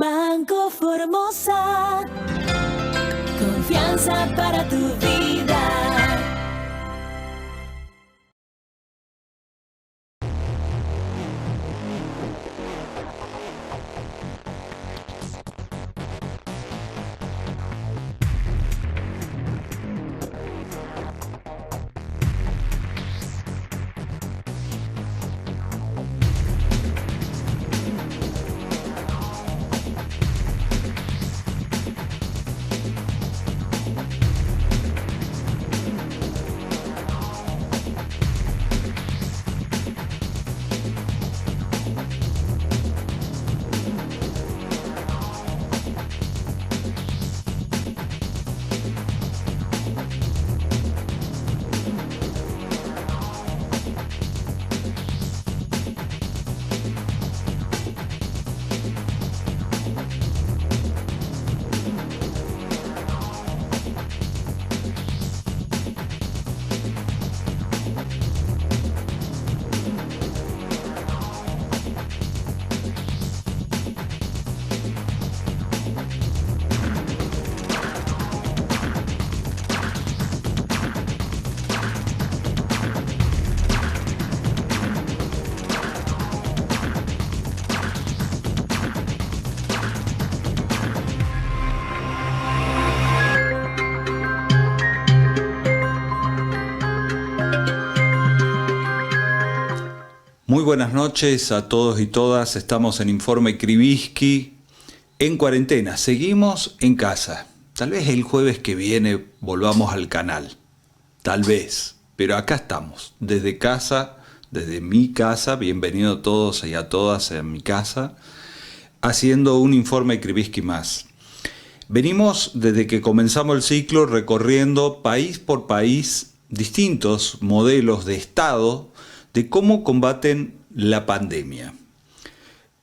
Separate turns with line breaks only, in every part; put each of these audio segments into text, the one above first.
Banco Formosa, confianza para tu vida.
Muy buenas noches a todos y todas. Estamos en Informe Krivitsky en cuarentena. Seguimos en casa. Tal vez el jueves que viene volvamos al canal. Tal vez. Pero acá estamos. Desde casa, desde mi casa. Bienvenidos a todos y a todas en mi casa. Haciendo un Informe Krivitsky más. Venimos desde que comenzamos el ciclo recorriendo país por país distintos modelos de Estado de cómo combaten la pandemia.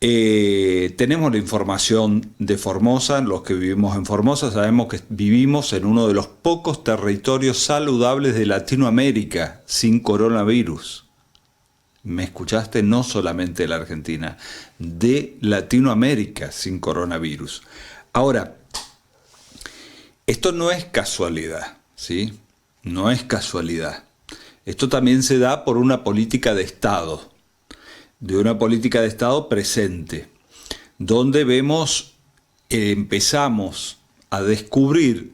Tenemos la información de Formosa. Los que vivimos en Formosa sabemos que vivimos en uno de los pocos territorios saludables de Latinoamérica sin coronavirus. ¿Me escuchaste? No solamente de la Argentina, de Latinoamérica sin coronavirus. Ahora, esto no es casualidad, ¿sí? No es casualidad. Esto también se da por una política de Estado, presente, donde empezamos a descubrir,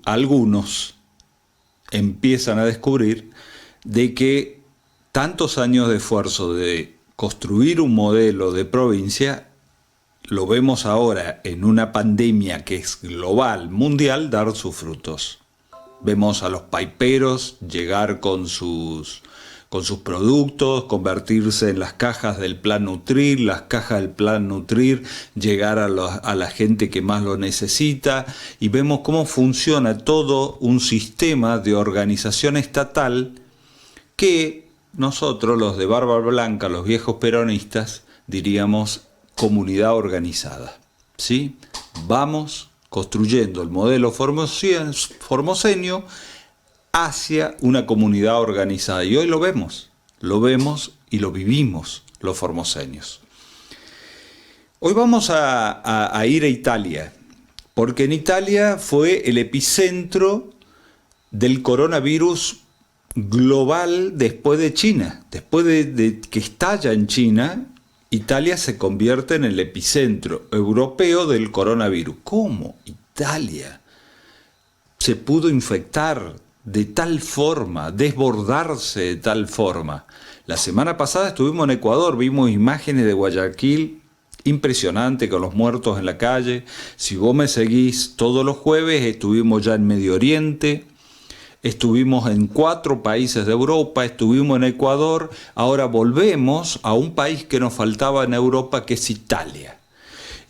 empiezan a descubrir, de que tantos años de esfuerzo de construir un modelo de provincia, lo vemos ahora en una pandemia que es global, mundial, dar sus frutos. Vemos a los paiperos llegar con sus productos, convertirse en las cajas del Plan Nutrir, las cajas del Plan Nutrir, llegar a la gente que más lo necesita, y vemos cómo funciona todo un sistema de organización estatal que nosotros, los de barba blanca, los viejos peronistas, diríamos comunidad organizada. ¿Sí? Vamos construyendo el modelo formoseño hacia una comunidad organizada. Y hoy lo vemos y lo vivimos los formoseños. Hoy vamos a ir a Italia, porque en Italia fue el epicentro del coronavirus global después de China. Después de que estalla en China, Italia se convierte en el epicentro europeo del coronavirus. ¿Cómo Italia se pudo infectar de tal forma, desbordarse de tal forma? La semana pasada estuvimos en Ecuador, vimos imágenes de Guayaquil impresionante con los muertos en la calle. Si vos me seguís todos los jueves, estuvimos ya en Medio Oriente, estuvimos en 4 países de Europa, estuvimos en Ecuador, ahora volvemos a un país que nos faltaba en Europa, que es Italia.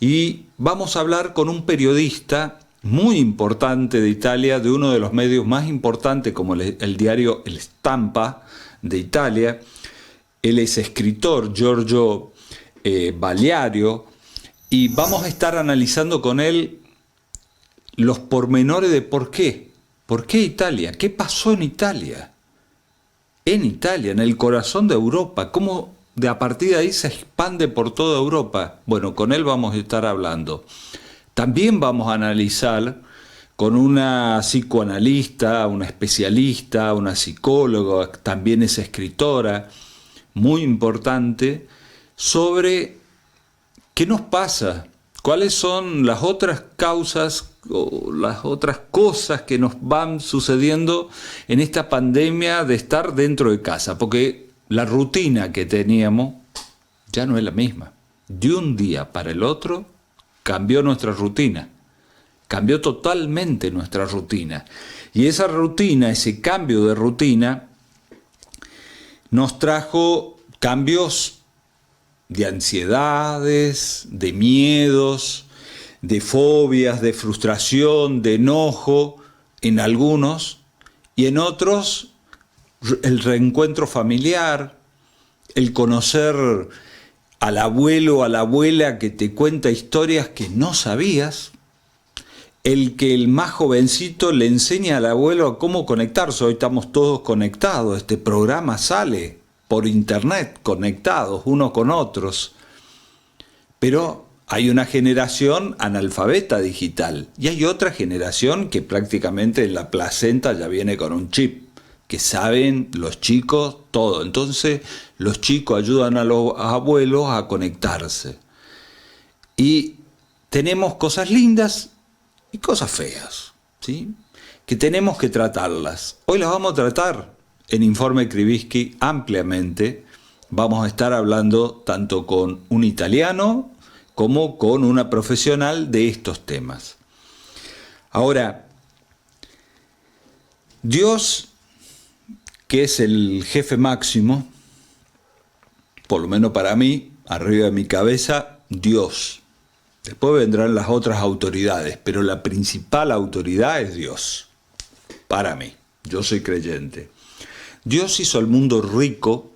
Y vamos a hablar con un periodista muy importante de Italia, de uno de los medios más importantes como el diario El Stampa de Italia. Él es escritor, Giorgio Baliario, y vamos a estar analizando con él los pormenores de por qué. ¿Por qué Italia? ¿Qué pasó en Italia? En Italia, en el corazón de Europa. ¿Cómo a partir de ahí se expande por toda Europa? Bueno, con él vamos a estar hablando. También vamos a analizar con una psicoanalista, una especialista, una psicóloga, también es escritora, muy importante, sobre qué nos pasa, cuáles son las otras causas o las otras cosas que nos van sucediendo en esta pandemia de estar dentro de casa, porque la rutina que teníamos ya no es la misma. De un día para el otro cambió nuestra rutina. Cambió totalmente nuestra rutina. Y esa rutina, ese cambio de rutina, nos trajo cambios de ansiedades, de miedos, de fobias, de frustración, de enojo en algunos, y en otros el reencuentro familiar, el conocer al abuelo o a la abuela que te cuenta historias que no sabías, el que el más jovencito le enseña al abuelo a cómo conectarse. Hoy estamos todos conectados, este programa sale por internet, conectados unos con otros. Pero hay una generación analfabeta digital y hay otra generación que prácticamente en la placenta ya viene con un chip, que saben los chicos todo. Entonces los chicos ayudan a los abuelos a conectarse. Y tenemos cosas lindas y cosas feas, ¿sí?, que tenemos que tratarlas. Hoy las vamos a tratar en Informe Krivitsky ampliamente. Vamos a estar hablando tanto con un italiano como con una profesional de estos temas. Ahora, Dios, que es el jefe máximo, por lo menos para mí, arriba de mi cabeza, Dios. Después vendrán las otras autoridades, pero la principal autoridad es Dios. Para mí, yo soy creyente. Dios hizo el mundo rico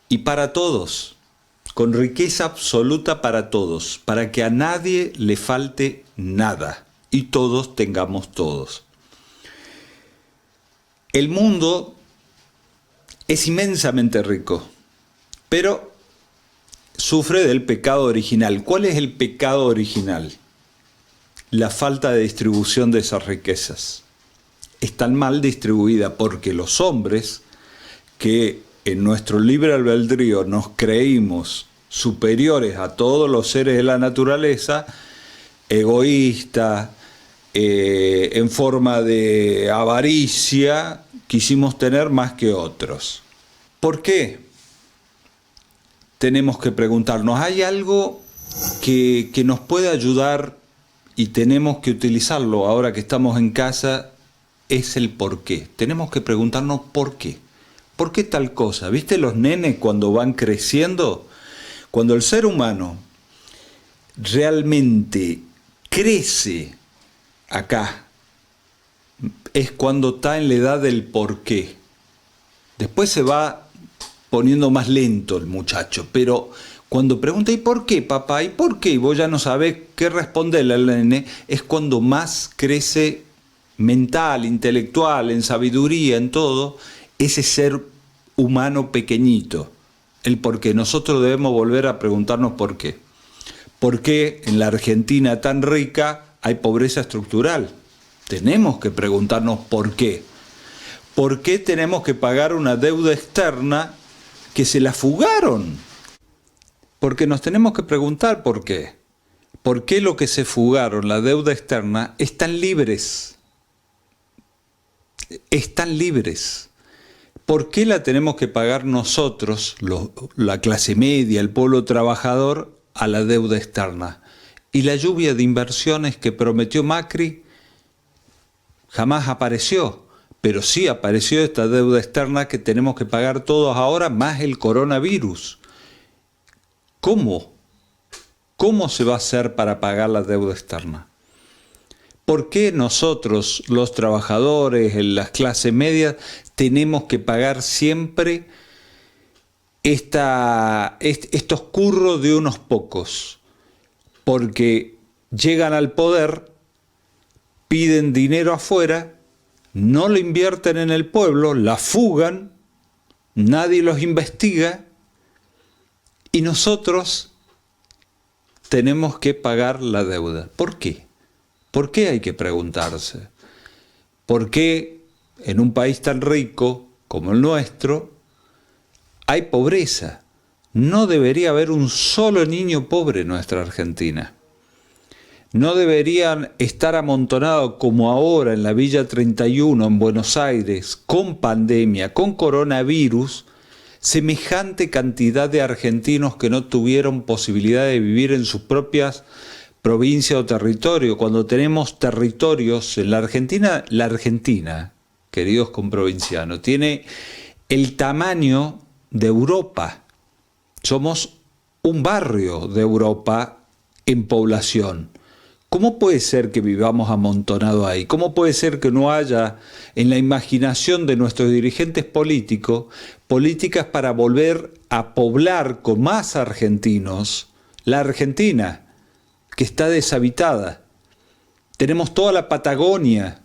y para todos, con riqueza absoluta para todos, para que a nadie le falte nada y todos tengamos todos. El mundo es inmensamente rico, pero sufre del pecado original. ¿Cuál es el pecado original? La falta de distribución de esas riquezas. Están mal distribuidas porque los hombres, que en nuestro libre albedrío nos creímos superiores a todos los seres de la naturaleza, egoístas, en forma de avaricia, quisimos tener más que otros. ¿Por qué? Tenemos que preguntarnos, ¿hay algo que nos puede ayudar y tenemos que utilizarlo ahora que estamos en casa? Es el por qué. Tenemos que preguntarnos por qué. ¿Por qué tal cosa? ¿Viste los nenes cuando van creciendo? Cuando el ser humano realmente crece acá, es cuando está en la edad del por qué. Después se va poniendo más lento el muchacho, pero cuando pregunta, ¿y por qué, papá? ¿Y por qué? Y vos ya no sabés qué responderle al nene, es cuando más crece mental, intelectual, en sabiduría, en todo, ese ser humano pequeñito. El por qué. Nosotros debemos volver a preguntarnos por qué. ¿Por qué en la Argentina tan rica hay pobreza estructural? Tenemos que preguntarnos por qué. ¿Por qué tenemos que pagar una deuda externa que se la fugaron? Porque nos tenemos que preguntar por qué. ¿Por qué lo que se fugaron, la deuda externa, están libres? Están libres. ¿Por qué la tenemos que pagar nosotros, la clase media, el pueblo trabajador, a la deuda externa? Y la lluvia de inversiones que prometió Macri jamás apareció, pero sí apareció esta deuda externa que tenemos que pagar todos ahora, más el coronavirus. ¿Cómo? ¿Cómo se va a hacer para pagar la deuda externa? ¿Por qué nosotros, los trabajadores, en las clases medias, tenemos que pagar siempre estos curros de unos pocos? Porque llegan al poder, piden dinero afuera, no lo invierten en el pueblo, la fugan, nadie los investiga y nosotros tenemos que pagar la deuda. ¿Por qué? ¿Por qué hay que preguntarse? ¿Por qué en un país tan rico como el nuestro hay pobreza? No debería haber un solo niño pobre en nuestra Argentina. No deberían estar amontonados como ahora en la Villa 31 en Buenos Aires, con pandemia, con coronavirus, semejante cantidad de argentinos que no tuvieron posibilidad de vivir en sus propias provincias o territorios. Cuando tenemos territorios en la Argentina, queridos comprovincianos, tiene el tamaño de Europa. Somos un barrio de Europa en población. ¿Cómo puede ser que vivamos amontonados ahí? ¿Cómo puede ser que no haya en la imaginación de nuestros dirigentes políticos políticas para volver a poblar con más argentinos la Argentina, que está deshabitada? Tenemos toda la Patagonia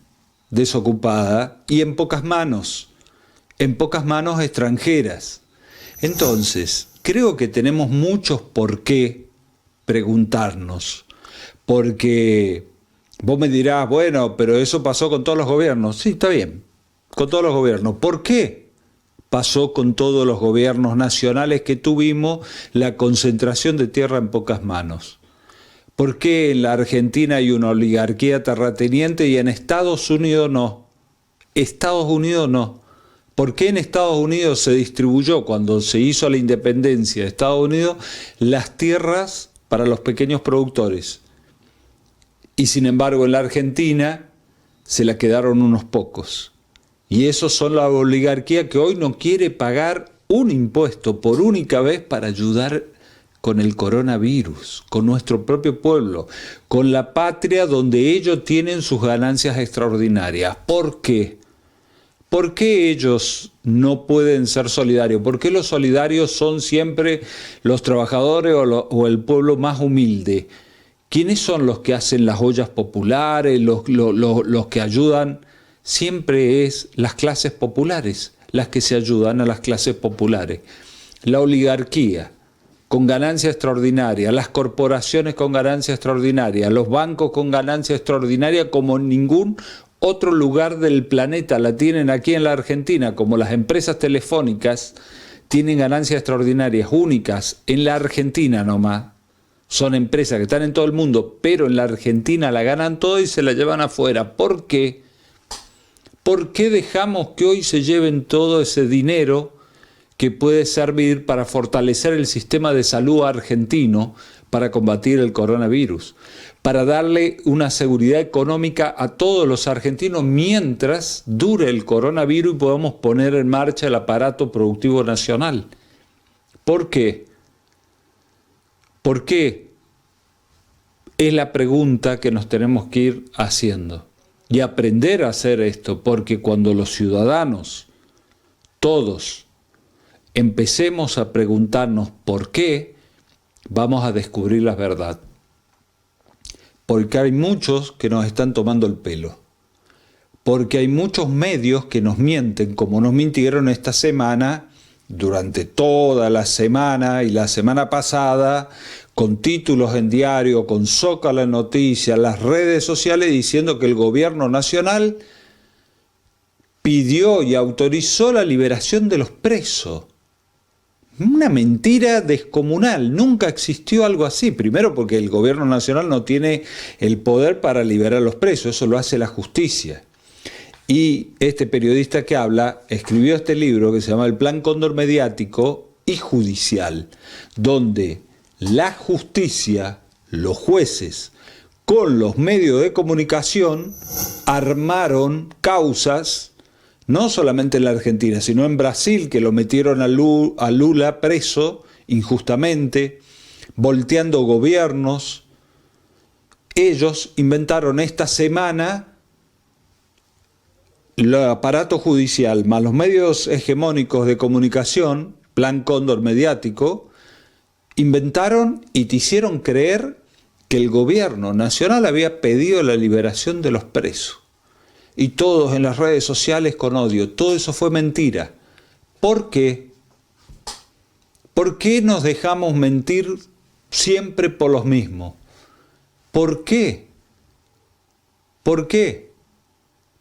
desocupada y en pocas manos extranjeras. Entonces, creo que tenemos muchos por qué preguntarnos. Porque vos me dirás, bueno, pero eso pasó con todos los gobiernos. Sí, está bien, con todos los gobiernos. ¿Por qué pasó con todos los gobiernos nacionales que tuvimos la concentración de tierra en pocas manos? ¿Por qué en la Argentina hay una oligarquía terrateniente y en Estados Unidos no? Estados Unidos no. ¿Por qué en Estados Unidos se distribuyó, cuando se hizo la independencia de Estados Unidos, las tierras para los pequeños productores? Y sin embargo en la Argentina se la quedaron unos pocos. Y esos son la oligarquía que hoy no quiere pagar un impuesto por única vez para ayudar con el coronavirus, con nuestro propio pueblo, con la patria donde ellos tienen sus ganancias extraordinarias. ¿Por qué? ¿Por qué ellos no pueden ser solidarios? ¿Por qué los solidarios son siempre los trabajadores o el pueblo más humilde? ¿Quiénes son los que hacen las ollas populares, los que ayudan? Siempre es las clases populares, las que se ayudan a las clases populares. La oligarquía con ganancia extraordinaria, las corporaciones con ganancia extraordinaria, los bancos con ganancia extraordinaria como en ningún otro lugar del planeta la tienen aquí en la Argentina, como las empresas telefónicas tienen ganancias extraordinarias únicas en la Argentina nomás. Son empresas que están en todo el mundo, pero en la Argentina la ganan todo y se la llevan afuera. ¿Por qué? ¿Por qué dejamos que hoy se lleven todo ese dinero que puede servir para fortalecer el sistema de salud argentino para combatir el coronavirus? Para darle una seguridad económica a todos los argentinos mientras dure el coronavirus y podamos poner en marcha el aparato productivo nacional. ¿Por qué? ¿Por qué? Es la pregunta que nos tenemos que ir haciendo y aprender a hacer esto, porque cuando los ciudadanos, todos, empecemos a preguntarnos por qué, vamos a descubrir la verdad. Porque hay muchos que nos están tomando el pelo. Porque hay muchos medios que nos mienten, como nos mintieron esta semana, durante toda la semana y la semana pasada, con títulos en diario, con Zócalo en Noticias, las redes sociales, diciendo que el gobierno nacional pidió y autorizó la liberación de los presos. Una mentira descomunal, nunca existió algo así. Primero porque el gobierno nacional no tiene el poder para liberar a los presos, eso lo hace la justicia. Y este periodista que habla escribió este libro que se llama El Plan Cóndor Mediático y Judicial, donde la justicia, los jueces, con los medios de comunicación, armaron causas, no solamente en la Argentina, sino en Brasil, que lo metieron a Lula preso injustamente, volteando gobiernos. Ellos inventaron esta semana el aparato judicial, más los medios hegemónicos de comunicación, Plan Cóndor Mediático, inventaron y te hicieron creer que el gobierno nacional había pedido la liberación de los presos. Y todos en las redes sociales con odio. Todo eso fue mentira. ¿Por qué? ¿Por qué nos dejamos mentir siempre por los mismos. ¿Por qué? ¿Por qué?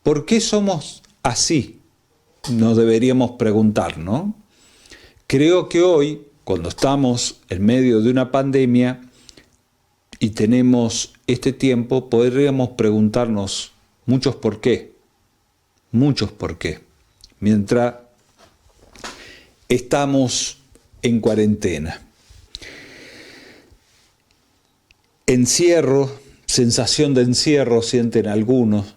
¿Por qué somos así? Nos deberíamos preguntar, ¿no? Creo que hoy, cuando estamos en medio de una pandemia y tenemos este tiempo, podríamos preguntarnos muchos por qué. Muchos por qué. Mientras estamos en cuarentena. Encierro, sensación de encierro sienten algunos.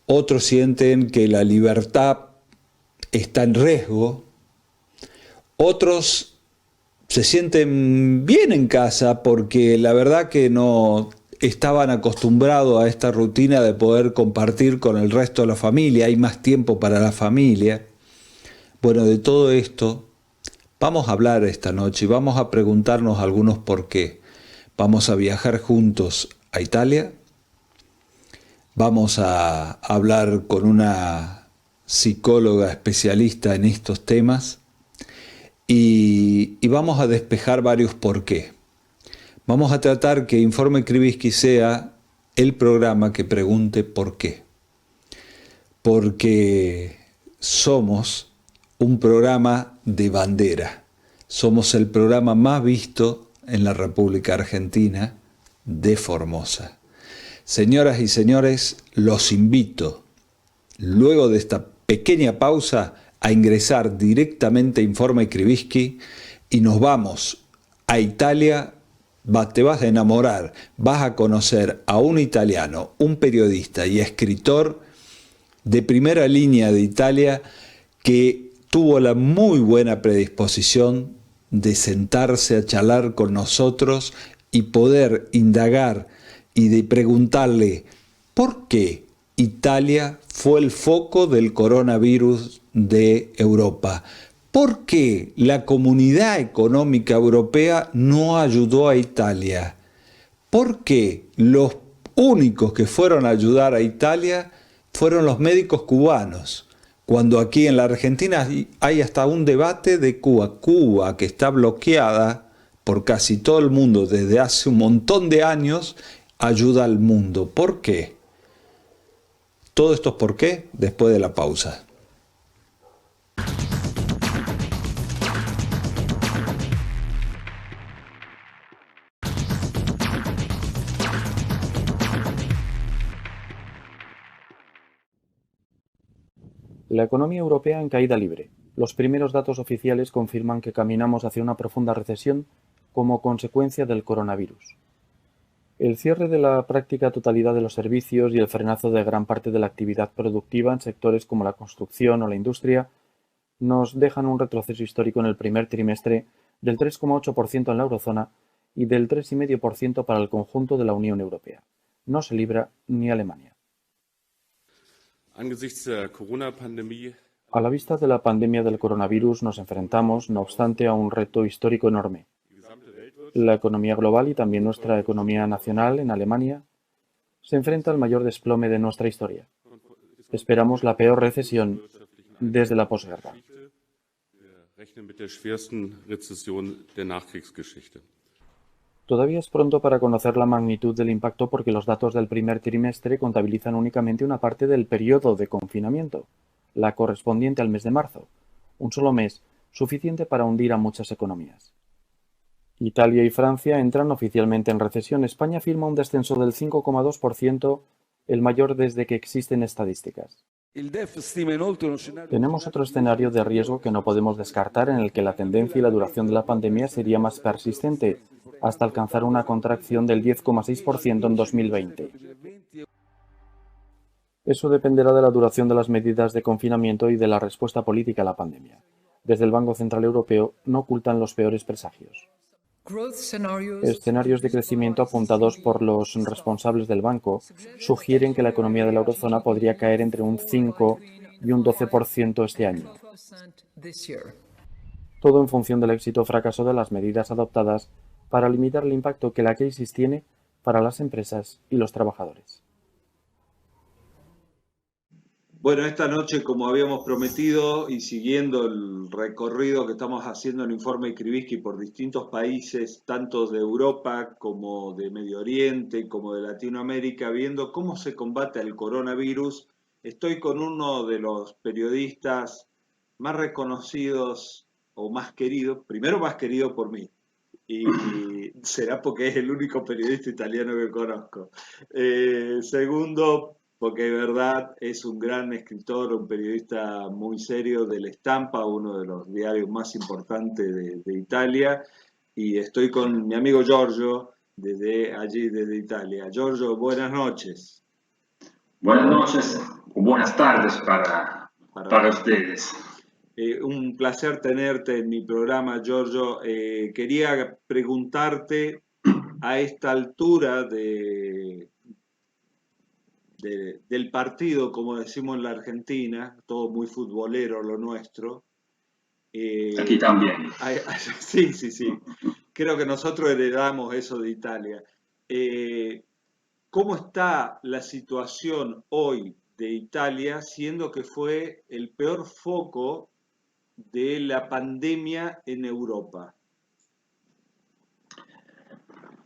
Otros sienten que la libertad está en riesgo. Otros se sienten bien en casa porque la verdad que no estaban acostumbrados a esta rutina de poder compartir con el resto de la familia. Hay más tiempo para la familia. Bueno, de todo esto vamos a hablar esta noche y vamos a preguntarnos algunos por qué. Vamos a viajar juntos a Italia. Vamos a hablar con una psicóloga especialista en estos temas y vamos a despejar varios por qué. Vamos a tratar que Informe Krivitsky sea el programa que pregunte por qué. Porque somos un programa de bandera. Somos el programa más visto en la República Argentina de Formosa. Señoras y señores, los invito, luego de esta pequeña pausa, a ingresar directamente a Informe Krivitsky y nos vamos a Italia. Te vas a enamorar, vas a conocer a un italiano, un periodista y escritor de primera línea de Italia que tuvo la muy buena predisposición de sentarse a charlar con nosotros y poder indagar y de preguntarle por qué Italia fue el foco del coronavirus de Europa. ¿Por qué la Comunidad Económica Europea no ayudó a Italia? ¿Por qué los únicos que fueron a ayudar a Italia fueron los médicos cubanos? Cuando aquí en la Argentina hay hasta un debate de Cuba. Cuba, que está bloqueada por casi todo el mundo desde hace un montón de años, ayuda al mundo. ¿Por qué? Todo esto es por qué después de la pausa.
La economía europea en caída libre. Los primeros datos oficiales confirman que caminamos hacia una profunda recesión como consecuencia del coronavirus. El cierre de la práctica totalidad de los servicios y el frenazo de gran parte de la actividad productiva en sectores como la construcción o la industria nos dejan un retroceso histórico en el primer trimestre del 3,8% en la eurozona y del 3,5% para el conjunto de la Unión Europea. No se libra ni Alemania. A la vista de la pandemia del coronavirus nos enfrentamos, no obstante, a un reto histórico enorme. La economía global y también nuestra economía nacional en Alemania se enfrenta al mayor desplome de nuestra historia. Esperamos la peor recesión desde la posguerra. Todavía es pronto para conocer la magnitud del impacto porque los datos del primer trimestre contabilizan únicamente una parte del periodo de confinamiento, la correspondiente al mes de marzo, un solo mes suficiente para hundir a muchas economías. Italia y Francia entran oficialmente en recesión. España firma un descenso del 5,2%, el mayor desde que existen estadísticas. Tenemos otro escenario de riesgo que no podemos descartar en el que la tendencia y la duración de la pandemia sería más persistente, hasta alcanzar una contracción del 10,6% en 2020. Eso dependerá de la duración de las medidas de confinamiento y de la respuesta política a la pandemia. Desde el Banco Central Europeo no ocultan los peores presagios. Escenarios de crecimiento apuntados por los responsables del banco sugieren que la economía de la eurozona podría caer entre un 5 y un 12% este año. Todo en función del éxito o fracaso de las medidas adoptadas para limitar el impacto que la crisis tiene para las empresas y los trabajadores.
Bueno, esta noche, como habíamos prometido y siguiendo el recorrido que estamos haciendo en el informe Krivitsky por distintos países, tanto de Europa como de Medio Oriente, como de Latinoamérica, viendo cómo se combate el coronavirus, estoy con uno de los periodistas más reconocidos o más queridos, primero más querido por mí, y será porque es el único periodista italiano que conozco. Segundo, porque de verdad es un gran escritor, un periodista muy serio de La Stampa, uno de los diarios más importantes de Italia, y estoy con mi amigo Giorgio desde allí, desde Italia. Giorgio, buenas noches.
Buenas noches o buenas tardes para ustedes.
Un placer tenerte en mi programa, Giorgio. Quería preguntarte a esta altura del partido, como decimos en la Argentina, todo muy futbolero lo nuestro.
Aquí también.
Sí. Creo que nosotros heredamos eso de Italia. ¿Cómo está la situación hoy de Italia, siendo que fue el peor foco de la pandemia en Europa?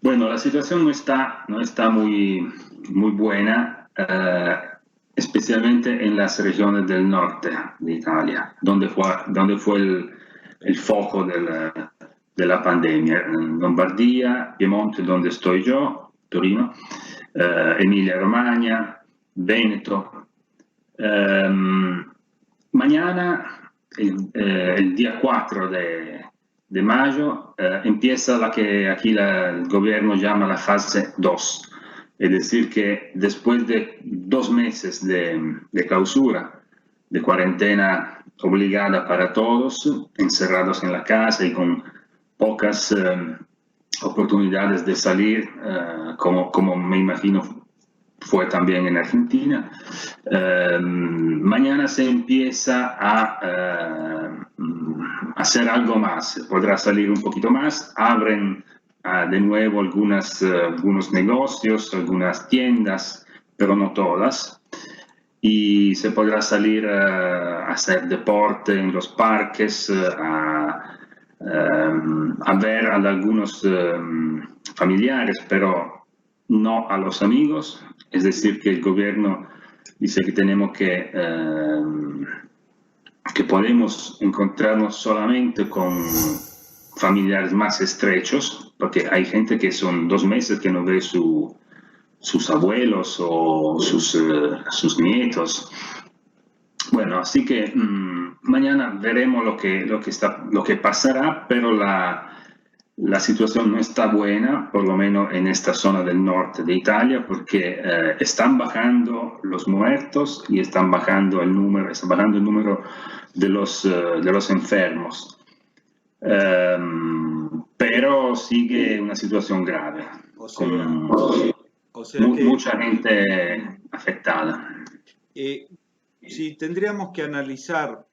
Bueno, la situación no está muy buena, especialmente en las regiones del norte de Italia, donde fue el foco de la pandemia. En Lombardía, Piemonte, donde estoy yo, Torino, Emilia-Romagna, Veneto. Mañana, el día 4 de mayo, empieza la que aquí el gobierno llama la fase 2. Es decir, que después de 2 meses de clausura, de cuarentena obligada para todos, encerrados en la casa y con pocas oportunidades de salir, como me imagino fue también en Argentina, mañana se empieza a hacer algo más, podrá salir un poquito más, abren de nuevo algunos negocios, algunas tiendas, pero no todas, y se podrá salir a hacer deporte en los parques, a ver a algunos familiares, pero no a los amigos. Es decir, que el gobierno dice que tenemos que podemos encontrarnos solamente con familiares más estrechos, porque hay gente que son 2 meses que no ve sus abuelos o sus nietos. Bueno, así que mañana veremos lo que pasará, pero la situación no está buena, por lo menos en esta zona del norte de Italia, porque están bajando los muertos y está bajando el número de los enfermos. Pero sigue una situación grave, con mucha gente afectada.
Si tendríamos que analizar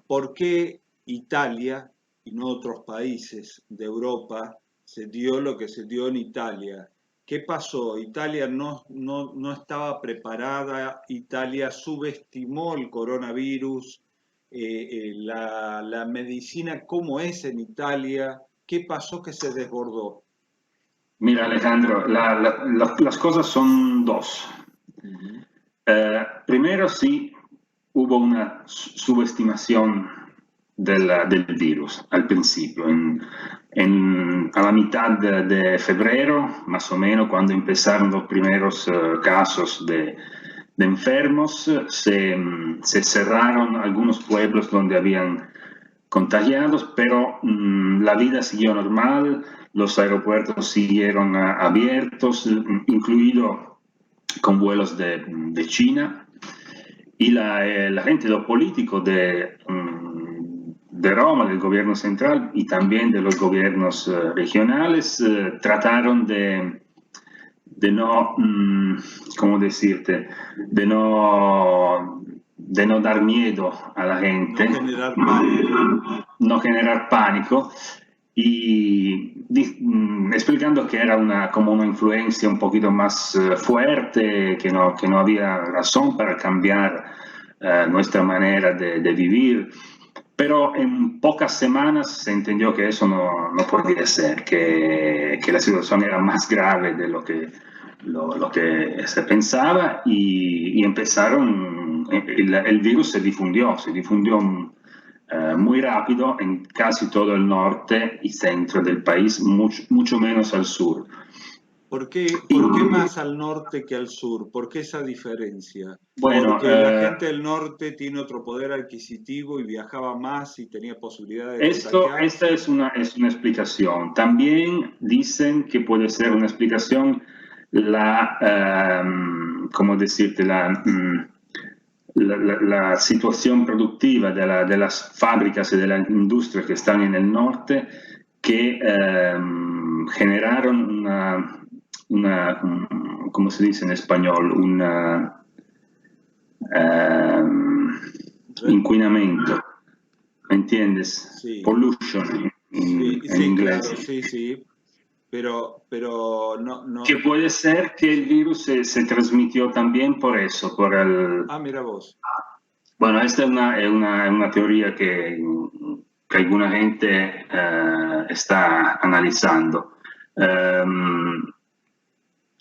por qué Italia y no otros países de Europa se dio lo que se dio en Italia. ¿Qué pasó? Italia no estaba preparada, Italia subestimó el coronavirus, la medicina, ¿cómo es en Italia? ¿Qué pasó que se desbordó?
Mira, Alejandro, las cosas son 2. Primero, sí, hubo una subestimación del virus al principio. A la mitad de febrero, más o menos, cuando empezaron los primeros casos de enfermos, se cerraron algunos pueblos donde habían contagiados, pero la vida siguió normal, los aeropuertos siguieron abiertos, incluido con vuelos de China, y la gente, los políticos de Roma, del gobierno central y también de los gobiernos regionales, trataron de no, ¿cómo decirte? De no dar miedo a la gente, no generar pánico, y explicando que era como una influencia un poquito más fuerte, que no había razón para cambiar nuestra manera de vivir. Pero en pocas semanas se entendió que eso no podía ser, que la situación era más grave de lo que se pensaba y empezaron, el virus se difundió muy rápido en casi todo el norte y centro del país, mucho menos al sur.
¿Por qué más al norte que al sur? ¿Por qué esa diferencia?
Bueno,
porque la gente del norte tiene otro poder adquisitivo y viajaba más y tenía posibilidades de contagiarse.
Esta es una explicación. También dicen que puede ser una explicación ¿cómo decirte? La situación productiva de las fábricas y de la industria que están en el norte que generaron ¿cómo se dice en español? Inquinamiento, ¿me entiendes?
Sí.
Pollution en inglés.
Claro, sí. Pero no.
Que puede ser que el virus se transmitió también por eso, por el...
Ah, mira vos.
Bueno, esta es una teoría que alguna gente está analizando.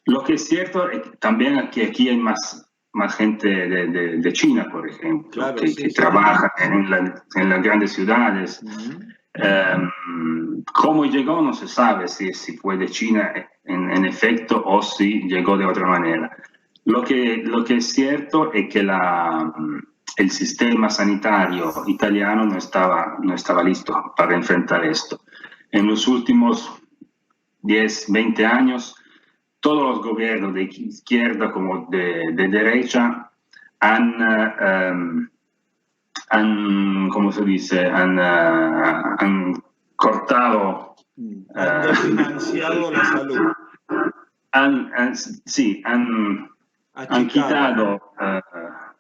Lo que es cierto es que también que aquí hay más gente de China, por ejemplo,
claro,
que trabaja en las grandes ciudades. Cómo llegó no se sabe si fue de China en efecto o si llegó de otra manera. Lo que es cierto es que el sistema sanitario italiano no estaba listo para enfrentar esto. En los últimos 10, 20 años, todos los gobiernos de izquierda como de derecha han ¿cómo se dice? Han cortado...
Han desfinanciado la salud.
Han quitado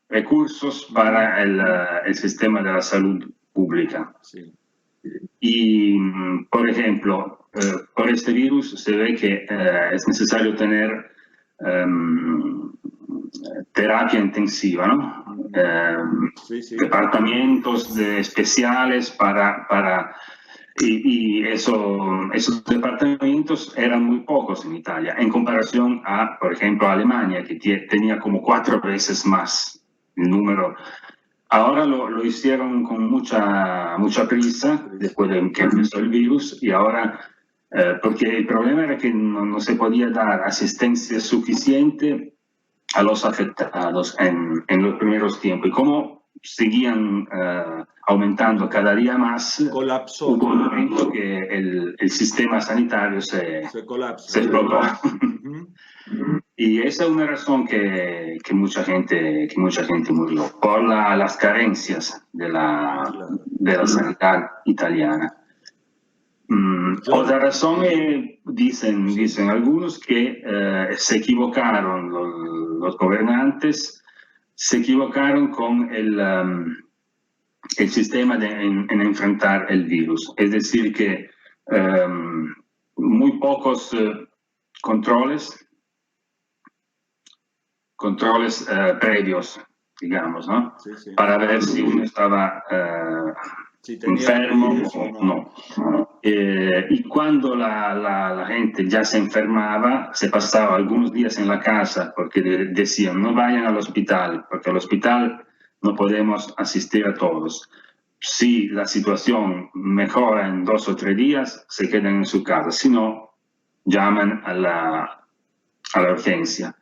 recursos para el sistema de la salud pública.
Sí.
Y, por ejemplo, por este virus se ve que es necesario tener terapia intensiva, ¿no?
Sí.
Departamentos especiales y esos departamentos eran muy pocos en Italia, en comparación a, por ejemplo, Alemania, que tenía como 4 veces más el número. Ahora lo hicieron con mucha prisa, después de que empezó el virus, y ahora, porque el problema era que no se podía dar asistencia suficiente a los afectados en los primeros tiempos. Y como seguían aumentando cada día más,
colapsó.
Hubo un momento que el sistema sanitario se explotó. Y esa es una razón que mucha gente murió, por las carencias de la sanidad italiana. Otra razón dicen algunos que se equivocaron los gobernantes, se equivocaron con el sistema en enfrentar el virus. Es decir, que muy pocos controles previos, digamos, ¿no?
Sí.
Para ver si uno estaba enfermo o no. Y cuando la gente ya se enfermaba, se pasaba algunos días en la casa porque decían no vayan al hospital, porque al hospital no podemos asistir a todos. Si la situación mejora en 2 o 3 días, se quedan en su casa. Si no, llaman a la urgencia.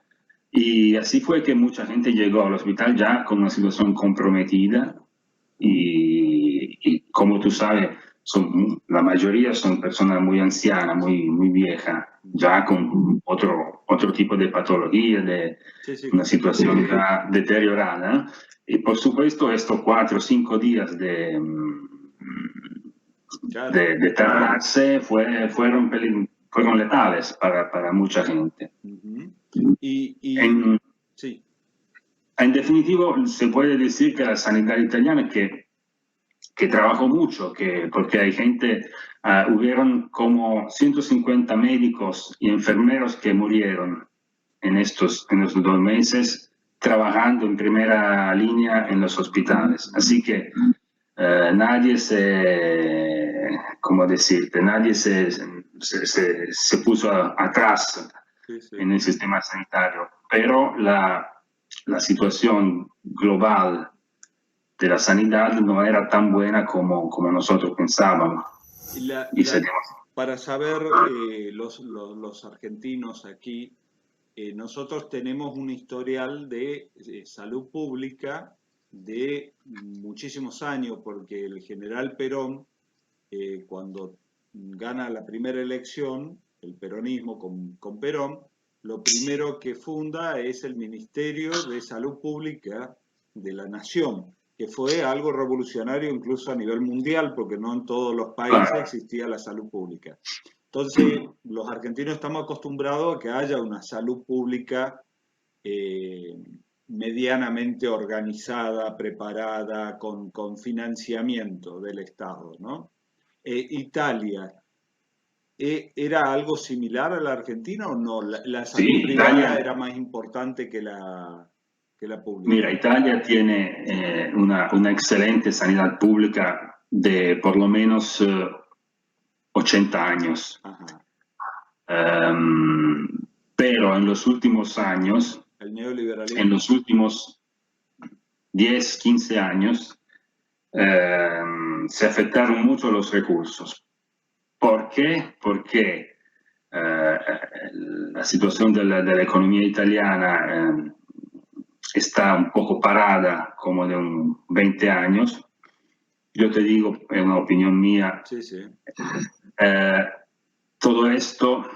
Y así fue que mucha gente llegó al hospital ya con una situación comprometida y como tú sabes, la mayoría son personas muy ancianas, muy viejas, ya con otro tipo de patología, una situación ya deteriorada. Y por supuesto, estos 4 o 5 días de tardarse fueron letales para mucha gente. En definitivo, se puede decir que la sanidad italiana que trabajó mucho, porque hay gente, hubieron como 150 médicos y enfermeros que murieron en estos 2 meses trabajando en primera línea en los hospitales. Así que nadie nadie se puso atrás en el sistema sanitario, pero la situación global de la sanidad no era tan buena como nosotros pensábamos.
Para saber, los argentinos aquí, nosotros tenemos un historial de salud pública de muchísimos años, porque el general Perón, cuando gana la primera elección, el peronismo con Perón, lo primero que funda es el Ministerio de Salud Pública de la Nación, que fue algo revolucionario incluso a nivel mundial, porque no en todos los países existía la salud pública. Entonces, los argentinos estamos acostumbrados a que haya una salud pública medianamente organizada, preparada, con financiamiento del Estado, ¿no? Italia, ¿era algo similar a la Argentina o no? ¿La salud privada era más importante que la pública?
Mira, Italia tiene una excelente sanidad pública de por lo menos 80 años. Pero en los últimos años,
el neoliberalismo,
en los últimos 10, 15 años, se afectaron mucho los recursos. ¿Por qué? Porque la situación de la economía italiana está un poco parada, como de 20 años. Yo te digo, es una opinión mía, todo esto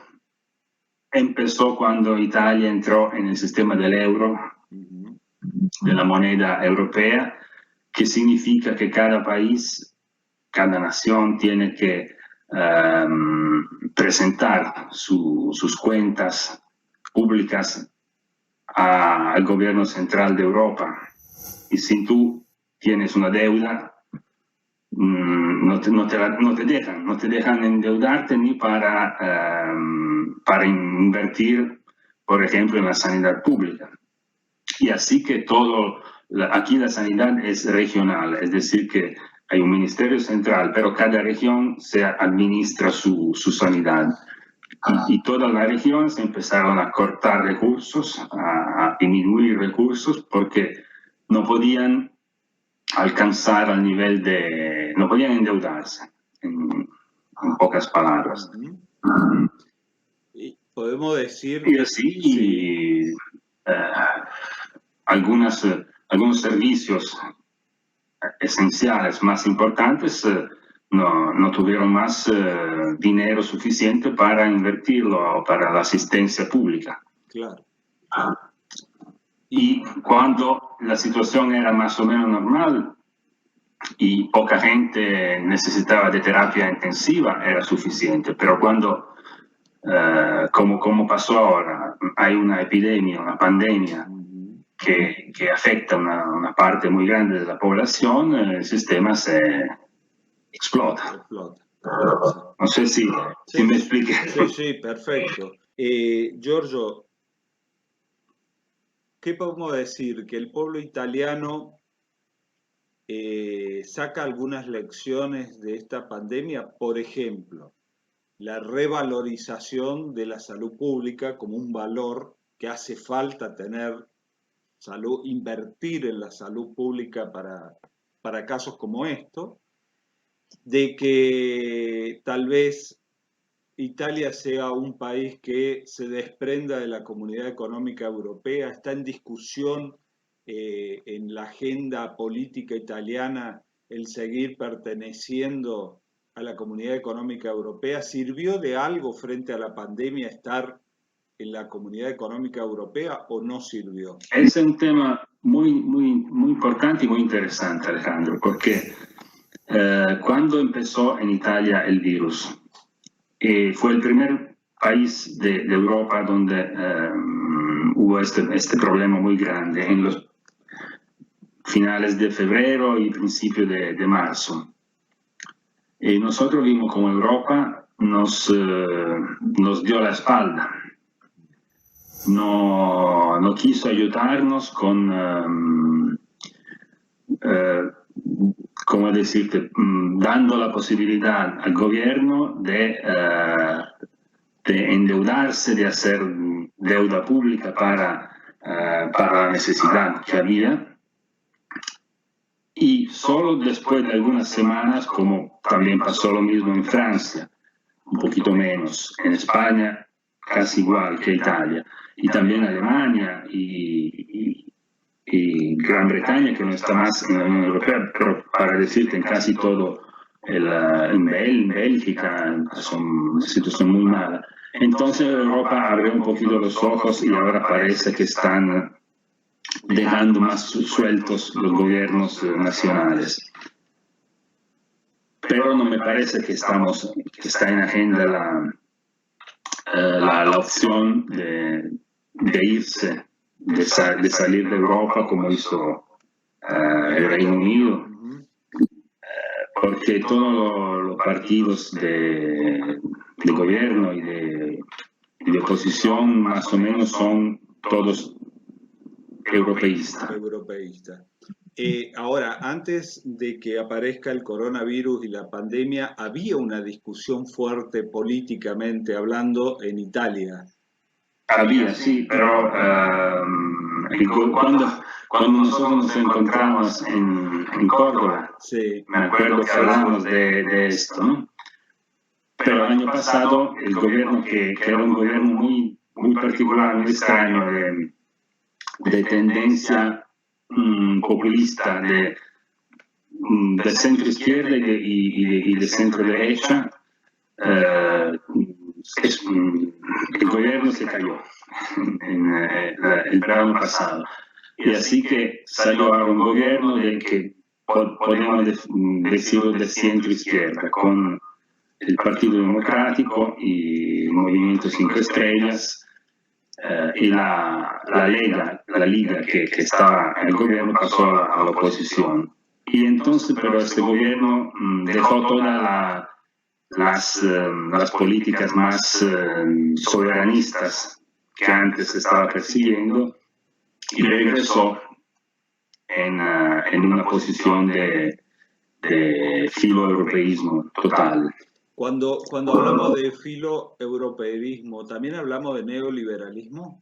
empezó cuando Italia entró en el sistema del euro, de la moneda europea, que significa que cada país, cada nación tiene que presentar sus cuentas públicas al gobierno central de Europa. Y si tú tienes una deuda, no te dejan endeudarte ni para invertir, por ejemplo, en la sanidad pública. Y así que aquí la sanidad es regional, es decir, que hay un ministerio central, pero cada región se administra su sanidad. Y todas las regiones empezaron a cortar recursos, a disminuir recursos, porque no podían alcanzar al nivel no podían endeudarse, en pocas palabras.
Y podemos decir...
Y así, algunos servicios esenciales más importantes no tuvieron más dinero suficiente para invertirlo para la asistencia pública.
Claro.
Y cuando la situación era más o menos normal y poca gente necesitaba de terapia intensiva, era suficiente. Pero cuando, como pasó ahora, hay una epidemia, una pandemia que afecta una parte muy grande de la población, el sistema se explota. No sé si me expliqué.
Sí, perfecto. Giorgio, ¿qué podemos decir? Que el pueblo italiano saca algunas lecciones de esta pandemia, por ejemplo, la revalorización de la salud pública como un valor que hace falta tener salud, invertir en la salud pública para casos como esto, de que tal vez Italia sea un país que se desprenda de la Comunidad Económica Europea. Está en discusión en la agenda política italiana el seguir perteneciendo a la Comunidad Económica Europea. ¿Sirvió de algo frente a la pandemia estar en la Comunidad Económica Europea o no sirvió?
Es un tema muy importante y muy interesante, Alejandro, porque cuando empezó en Italia el virus, fue el primer país de Europa donde hubo este problema muy grande en los finales de febrero y principios de marzo. Y nosotros vimos como Europa nos dio la espalda. no quiso ayudarnos con, ¿cómo decirte?, dando la posibilidad al gobierno de endeudarse, de hacer deuda pública para la necesidad que había. Y solo después de algunas semanas, como también pasó lo mismo en Francia, un poquito menos, en España casi igual que Italia, y también Alemania y Gran Bretaña, que no está más en la Unión Europea, pero para decir que en casi todo, en Bélgica, son una situación muy mala. Entonces Europa abrió un poquito los ojos y ahora parece que están dejando más sueltos los gobiernos nacionales. Pero no me parece que está en agenda la opción de irse, de salir de Europa como hizo el Reino Unido, porque todos los partidos de gobierno y de oposición más o menos son todos europeístas.
Ahora, antes de que aparezca el coronavirus y la pandemia, había una discusión fuerte políticamente hablando en Italia.
Había, sí, pero cuando nosotros nos encontramos en Córdoba,
Sí.
me acuerdo que hablamos de esto, ¿no? Pero el año pasado el gobierno, que era un gobierno muy, muy particular, muy extraño, de tendencia populista, de centro izquierda y de centro derecha, el gobierno se cayó el verano pasado. Y así que salió ahora un gobierno que podemos decirlo de centro izquierda, con el Partido Democrático y el Movimiento 5 Estrellas, y la Liga que estaba en el gobierno pasó a la oposición. Y entonces, pero este gobierno dejó todas las políticas más soberanistas que antes estaba persiguiendo y regresó en una posición de filoeuropeísmo total.
Cuando hablamos de filoeuropeísmo, ¿también hablamos de neoliberalismo?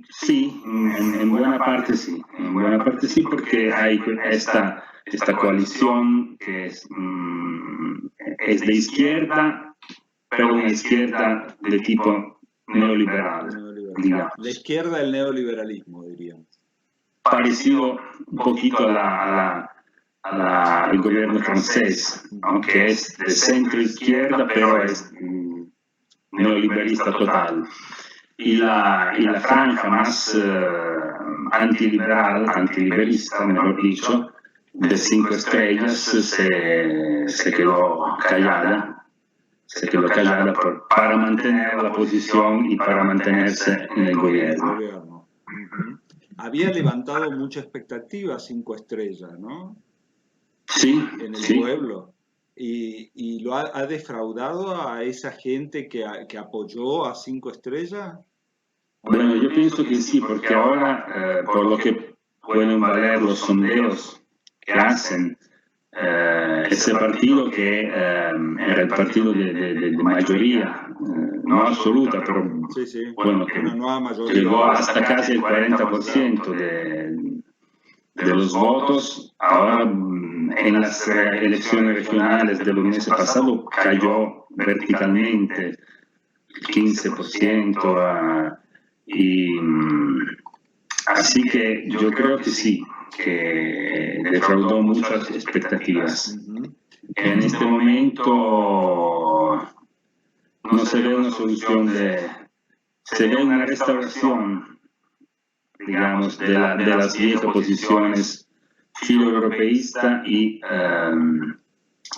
Sí, en buena parte sí. En buena parte sí, porque hay esta coalición que es de izquierda, pero una izquierda de tipo neoliberal, digamos.
La izquierda del neoliberalismo, diríamos.
Parecido un poquito al gobierno francés, aunque es de centro izquierda, pero es neoliberista total. Y la franja más antiliberista, mejor dicho, de 5 estrellas se quedó callada. Para mantener la posición y para mantenerse en el gobierno.
Había levantado mucha expectativa 5 estrellas, ¿no?
Sí,
en el
sí.
pueblo. ¿Y lo ha defraudado a esa gente que apoyó a 5 estrellas?
Bueno, yo pienso que sí, porque ahora, por lo que pueden valer los sondeos que hacen, ese partido que era el partido de mayoría, no absoluta, pero
Sí,
bueno,
una nueva mayoría.
llegó hasta casi el 40% de los votos, ahora en las elecciones regionales de los meses pasados cayó verticalmente el 15%, y así que yo creo que sí, que defraudó muchas expectativas. En este momento no se ve una solución se ve una restauración, digamos, de las viejas posiciones filoeuropeístas y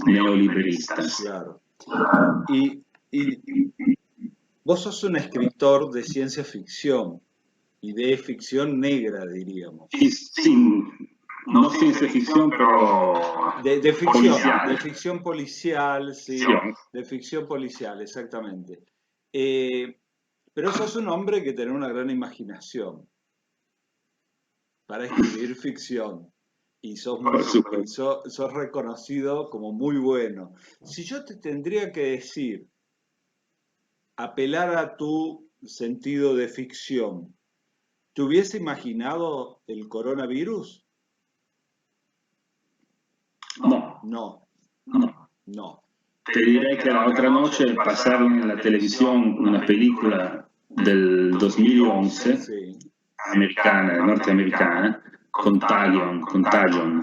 neoliberistas.
Claro. Y vos sos un escritor de ciencia ficción y de ficción negra, diríamos.
Sí, no ciencia ficción, pero
de ficción
policial.
De ficción policial, sí.
Sí.
De ficción policial, exactamente. Pero sos un hombre que tiene una gran imaginación para escribir ficción. Y sos reconocido como muy bueno. Si yo te tendría que decir, apelar a tu sentido de ficción, ¿te hubiese imaginado el coronavirus?
No,
No,
no.
no.
Te diré que la otra noche pasaron en la televisión una película del 2011,
Sí,
norteamericana, Contagion,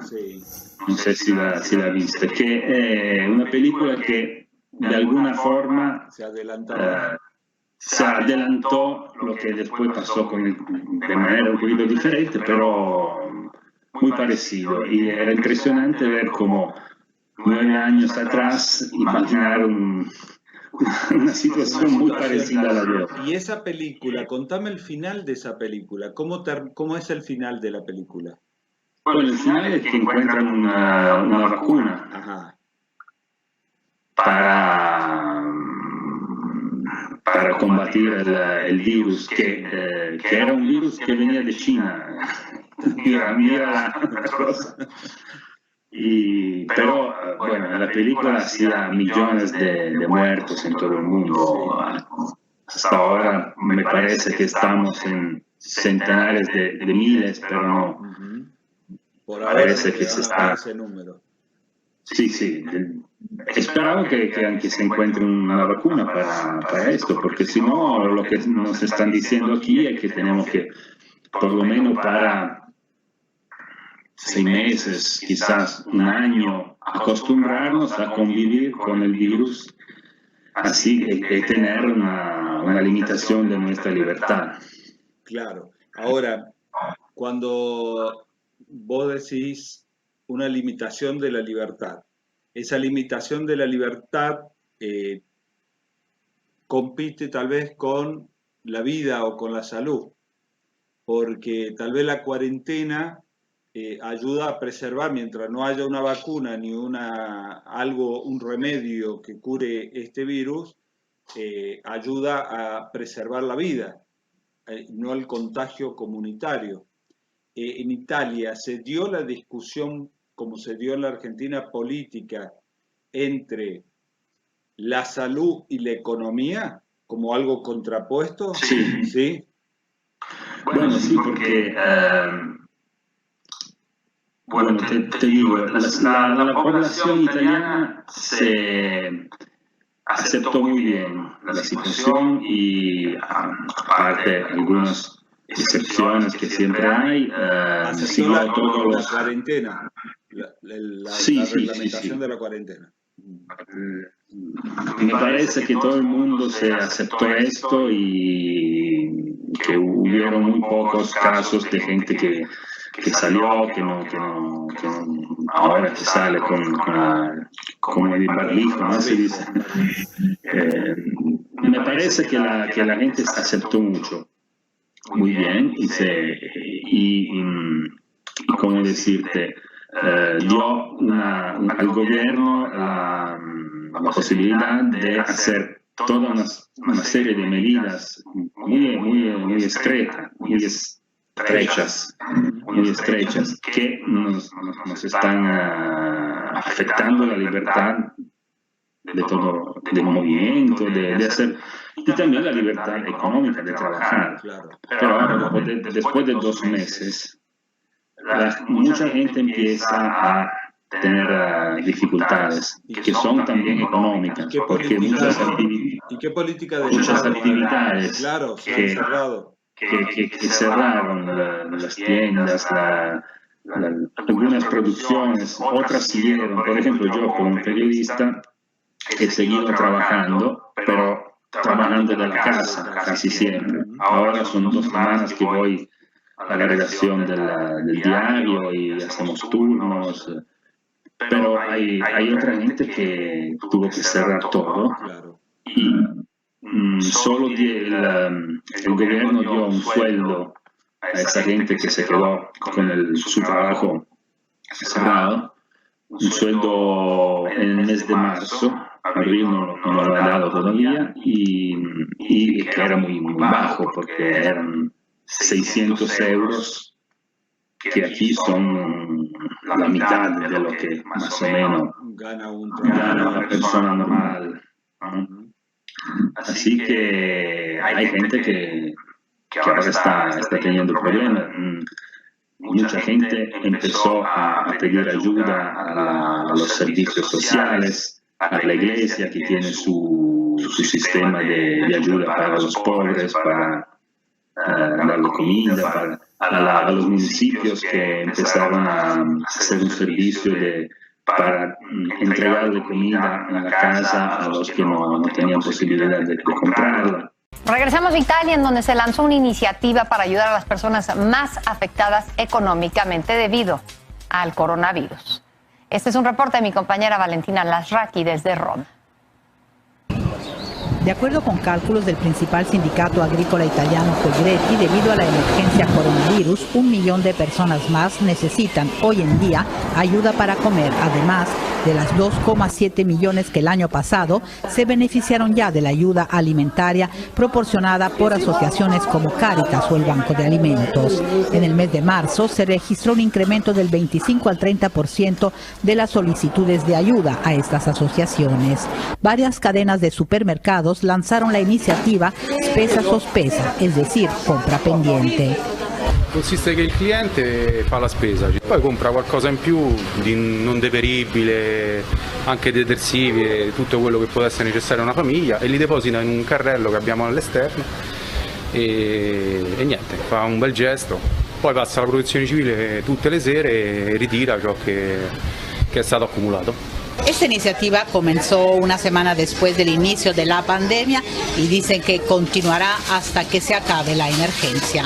sí.
non so se la viste, che è una pellicola che de alguna forma
Se adelantaba.
se adelantó lo que después pasó de manera un poquito diferente, pero muy parecido. Y era impresionante ver cómo 9 años atrás imaginaron una situación muy parecida a la de hoy.
Y esa película, contame el final de esa película. ¿Cómo es el final de la película?
Bueno, el final es que encuentran una vacuna
Ajá.
para combatir el virus, que era un virus que venía de China. Mira la cosa. Pero bueno, en la película hacía millones de muertos en todo el mundo. Hasta ahora me parece que estamos en centenares de miles, pero no.
Por ahora
Parece que se está...
ese número.
Sí, sí. Esperamos que anche se encuentre una vacuna para esto, porque si no, lo que nos están diciendo aquí es que tenemos que, por lo menos para 6 meses, quizás un año, acostumbrarnos a convivir con el virus, así que tener una limitación de nuestra libertad.
Claro. Ahora, cuando vos decís una limitación de la libertad, esa limitación de la libertad compite tal vez con la vida o con la salud, porque tal vez la cuarentena ayuda a preservar, mientras no haya una vacuna ni un remedio que cure este virus, ayuda a preservar la vida, no el contagio comunitario. En Italia se dio la discusión, como se dio en la Argentina, política entre la salud y la economía como algo contrapuesto.
Sí.
¿Sí?
Bueno, sí, porque, bueno, te digo, la población italiana se aceptó muy bien la situación y, aparte algunas excepciones que siempre hay, siguió todos
la
los...
cuarentena, la reglamentación de la cuarentena.
Me parece que todo el mundo se aceptó esto y que hubieron muy pocos casos de gente que salió, que no, ahora que sale con el barbijo, ¿no? Se dice. Me parece que la gente aceptó mucho, muy bien, y como decirte, dio al gobierno la posibilidad de hacer toda una serie de medidas muy estrechas que nos están afectando la libertad de todo, de movimiento, de hacer, y también la libertad económica de trabajar.
Claro.
Pero ahora, después de 2 meses, mucha gente empieza a tener dificultades, que son también económicas, porque muchas actividades
claro, se han cerrado.
que cerraron las tiendas, algunas producciones, otras siguieron. Por ejemplo, yo como periodista he seguido trabajando, pero trabajando de la casa casi siempre. Ahora son 2 semanas que voy a la redacción del diario y hacemos turnos, pero hay otra gente que tuvo que cerrar todo y solo el gobierno dio un sueldo a esa gente que se quedó con su trabajo cerrado, un sueldo en el mes de marzo, Abril no lo ha dado todavía y que era muy, muy bajo porque eran 600 euros, que aquí son la mitad de lo que más o menos
Gana
gana una persona normal, ¿no? Así que hay gente que ahora está teniendo problemas. Mucha gente empezó a pedir ayuda a los servicios sociales, a la iglesia que tiene su sistema de ayuda para los pobres, para darle comida, a los municipios que empezaron a hacer un servicio para entregarle comida en la casa a los que no tenían posibilidad de comprarla.
Regresamos a Italia, en donde se lanzó una iniciativa para ayudar a las personas más afectadas económicamente debido al coronavirus. Este es un reporte de mi compañera Valentina Lasraki desde Roma.
De acuerdo con cálculos del principal sindicato agrícola italiano Coldiretti, debido a la emergencia coronavirus, 1 millón de personas más necesitan hoy en día ayuda para comer. Además de las 2,7 millones que el año pasado se beneficiaron ya de la ayuda alimentaria proporcionada por asociaciones como Caritas o el Banco de Alimentos. En el mes de marzo se registró un incremento del 25 al 30% de las solicitudes de ayuda a estas asociaciones. Varias cadenas de supermercados lanzaron la iniciativa Spesa Sospesa, es decir, compra pendiente.
Consiste che il cliente fa la spesa, poi compra qualcosa in più di non deperibile, anche detersivi e tutto quello che può essere necessario a una famiglia, e li deposita in un carrello che abbiamo all'esterno e niente, fa un bel gesto, poi passa alla protezione civile tutte le sere e ritira ciò che è stato accumulato.
Esta iniciativa comenzó una semana después del inicio de la pandemia y dicen que continuará hasta que se acabe la emergencia.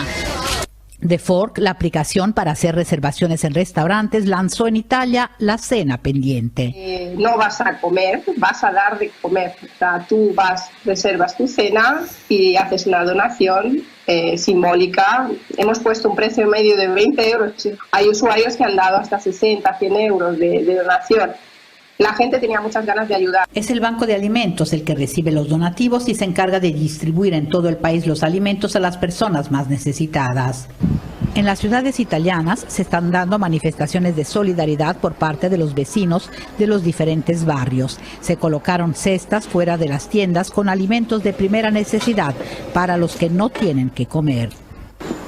The Fork, la aplicación para hacer reservaciones en restaurantes, lanzó en Italia la cena pendiente.
No vas a comer, vas a dar de comer. O sea, tú reservas tu cena y haces una donación simbólica. Hemos puesto un precio medio de 20 euros. Hay usuarios que han dado hasta 60, 100 euros de donación. La gente tenía muchas ganas de ayudar.
Es el Banco de Alimentos el que recibe los donativos y se encarga de distribuir en todo el país los alimentos a las personas más necesitadas. En las ciudades italianas se están dando manifestaciones de solidaridad por parte de los vecinos de los diferentes barrios. Se colocaron cestas fuera de las tiendas con alimentos de primera necesidad para los que no tienen que comer.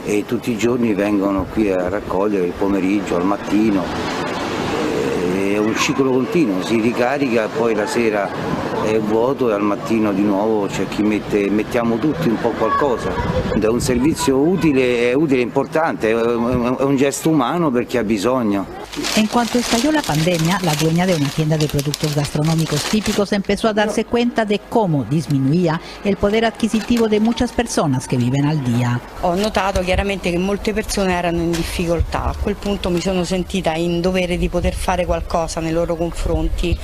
E tutti i giorni vengono qui a raccogliere il pomeriggio, al mattino. È un ciclo continuo, si ricarica, poi la sera è vuoto e al mattino di nuovo c'è chi mettiamo tutti un po' qualcosa. È un servizio utile, importante, è un gesto umano per chi ha bisogno.
En cuanto estalló la pandemia, la dueña de una tienda de productos gastronómicos típicos empezó a darse cuenta de cómo disminuía el poder adquisitivo de muchas personas que viven al día.
Ho notato chiaramente che molte persone erano in difficoltà. A quel punto mi sono sentita in dovere di poter fare qualcosa nei loro confronti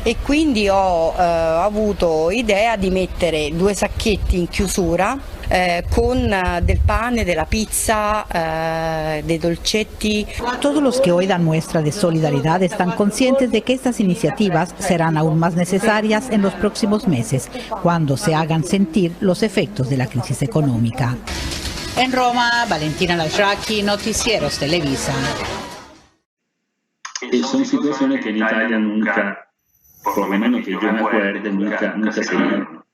e quindi ho avuto idea di mettere 2 sacchetti in chiusura con del pane, de la pizza, de dolcetti.
Todos los que hoy dan muestra de solidaridad están conscientes de que estas iniciativas serán aún más necesarias en los próximos meses, cuando se hagan sentir los efectos de la crisis económica. En Roma, Valentina Lasraki, Noticieros Televisa.
E son situaciones que en Italia nunca, por lo menos que yo me acuerde, nunca se dieron.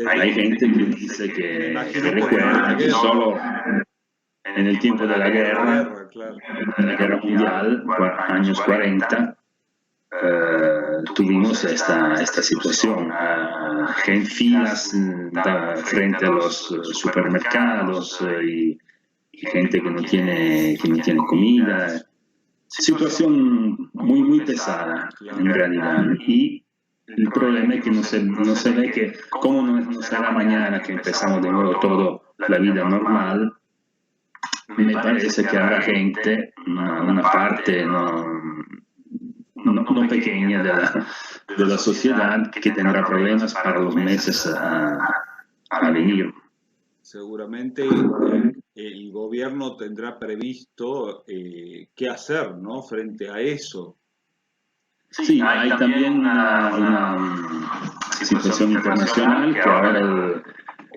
Hay gente que dice que recuerda que solo en el tiempo de la guerra mundial, años 40, tuvimos esta situación. Filas frente a los supermercados y gente que no tiene comida. Situación muy pesada en realidad. Y el problema es que no se ve que, como no será mañana que empezamos de nuevo todo la vida normal, me parece que habrá gente, una parte no pequeña de la sociedad que tendrá problemas para los meses a venir.
Seguramente el gobierno tendrá previsto qué hacer, ¿no?, frente a eso.
Sí, hay también una situación internacional que ahora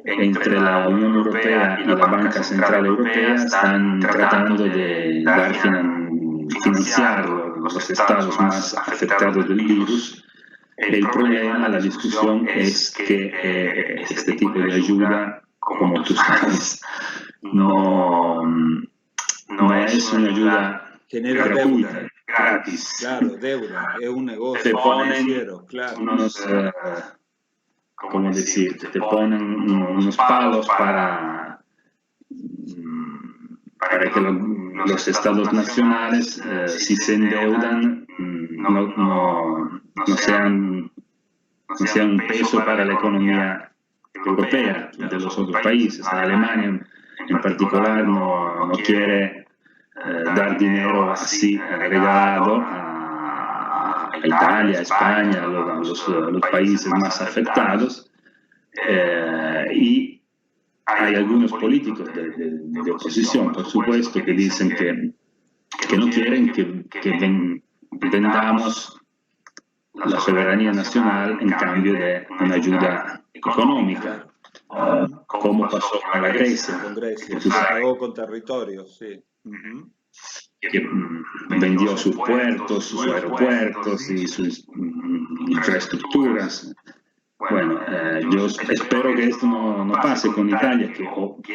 entre la Unión Europea y la Banca Central Europea están tratando de financiar los estados más afectados del virus. El problema, la discusión es que este tipo de ayuda, como tú sabes, no es una ayuda gratuita, gratis.
Claro, deuda, es un negocio
Te ponen
financiero, claro.
unos, ¿cómo decirte? Te ponen unos palos para que los estados nacionales, si se endeudan, no sean un peso para la economía europea de los otros países. Alemania en particular no quiere dar dinero así regalado a Italia, a España, a los países más afectados, y hay algunos políticos de oposición, por supuesto, que dicen que no quieren que vendamos la soberanía nacional en cambio de una ayuda económica, como pasó con la Grecia.
Con Grecia, se pagó con territorios, sí.
Que vendió sus puertos, sus aeropuertos y sus infraestructuras. Bueno, yo espero que esto no pase con Italia, que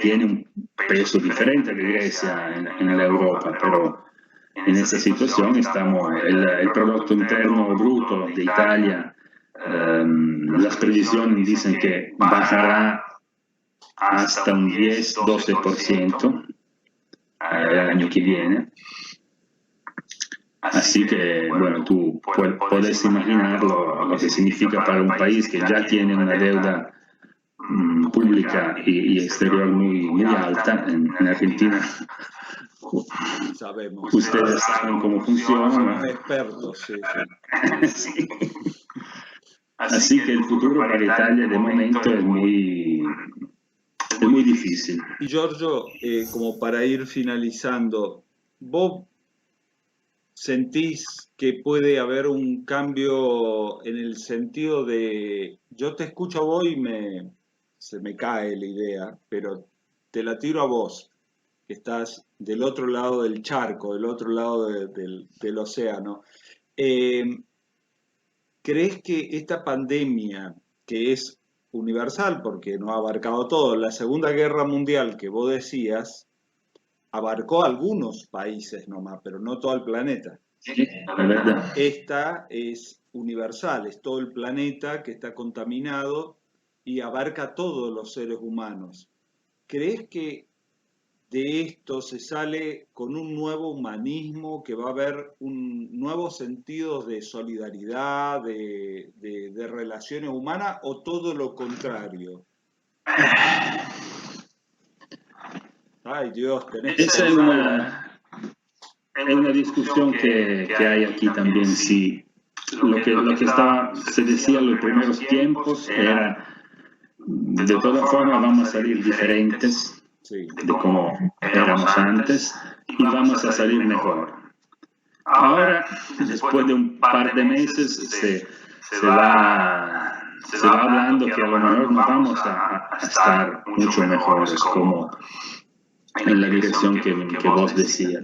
tiene un peso diferente de Grecia en la Europa, pero en esta situación estamos, el Producto Interno Bruto de Italia, las previsiones dicen que bajará hasta un 10-12% el año que viene. Así que, bueno, tú puedes imaginar lo que significa para un país que ya tiene una deuda pública y exterior muy alta. En Argentina,
Sabemos.
ustedes saben cómo funciona.
Somos expertos, sí.
Sí. Así que el futuro para Italia de momento es muy difícil.
Y Giorgio, como para ir finalizando, ¿vos sentís que puede haber un cambio en el sentido de, yo te escucho a vos y se me cae la idea, pero te la tiro a vos, que estás del otro lado del charco, del otro lado del océano? ¿Crees que esta pandemia, que es universal porque no ha abarcado todo, la Segunda Guerra Mundial que vos decías, abarcó algunos países nomás, pero no todo el planeta?
Sí, la verdad.
Esta es universal, es todo el planeta que está contaminado y abarca a todos los seres humanos. ¿Crees que de esto se sale con un nuevo humanismo, que va a haber un nuevo sentido de solidaridad, de relaciones humanas, o todo lo contrario? Ay Dios, tenés
Esa es una discusión que hay aquí también. Sí. Lo que se decía en los primeros tiempos era, de todas formas vamos a salir diferentes de como éramos antes y vamos a salir mejor. Ahora, después de un par de meses, se va hablando que a lo mejor no vamos a estar mucho mejores, como en la dirección que vos decías.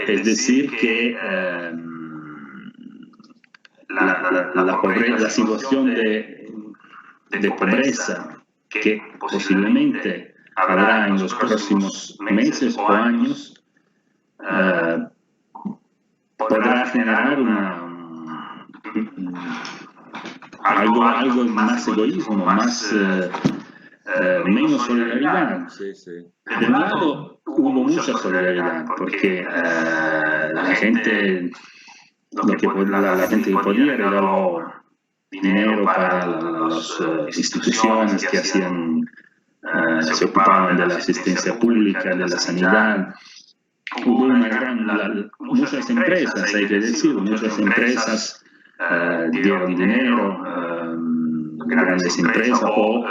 Es decir, que la situación de pobreza que posiblemente habrá en los próximos meses o años, podrá generar algo más egoísmo, menos solidaridad. De un lado hubo mucha solidaridad porque la gente que podía regaló dinero para las instituciones que se ocupaban de la asistencia pública, de la sanidad. Hubo muchas empresas, hay que decir, muchas empresas dieron dinero, grandes empresas, o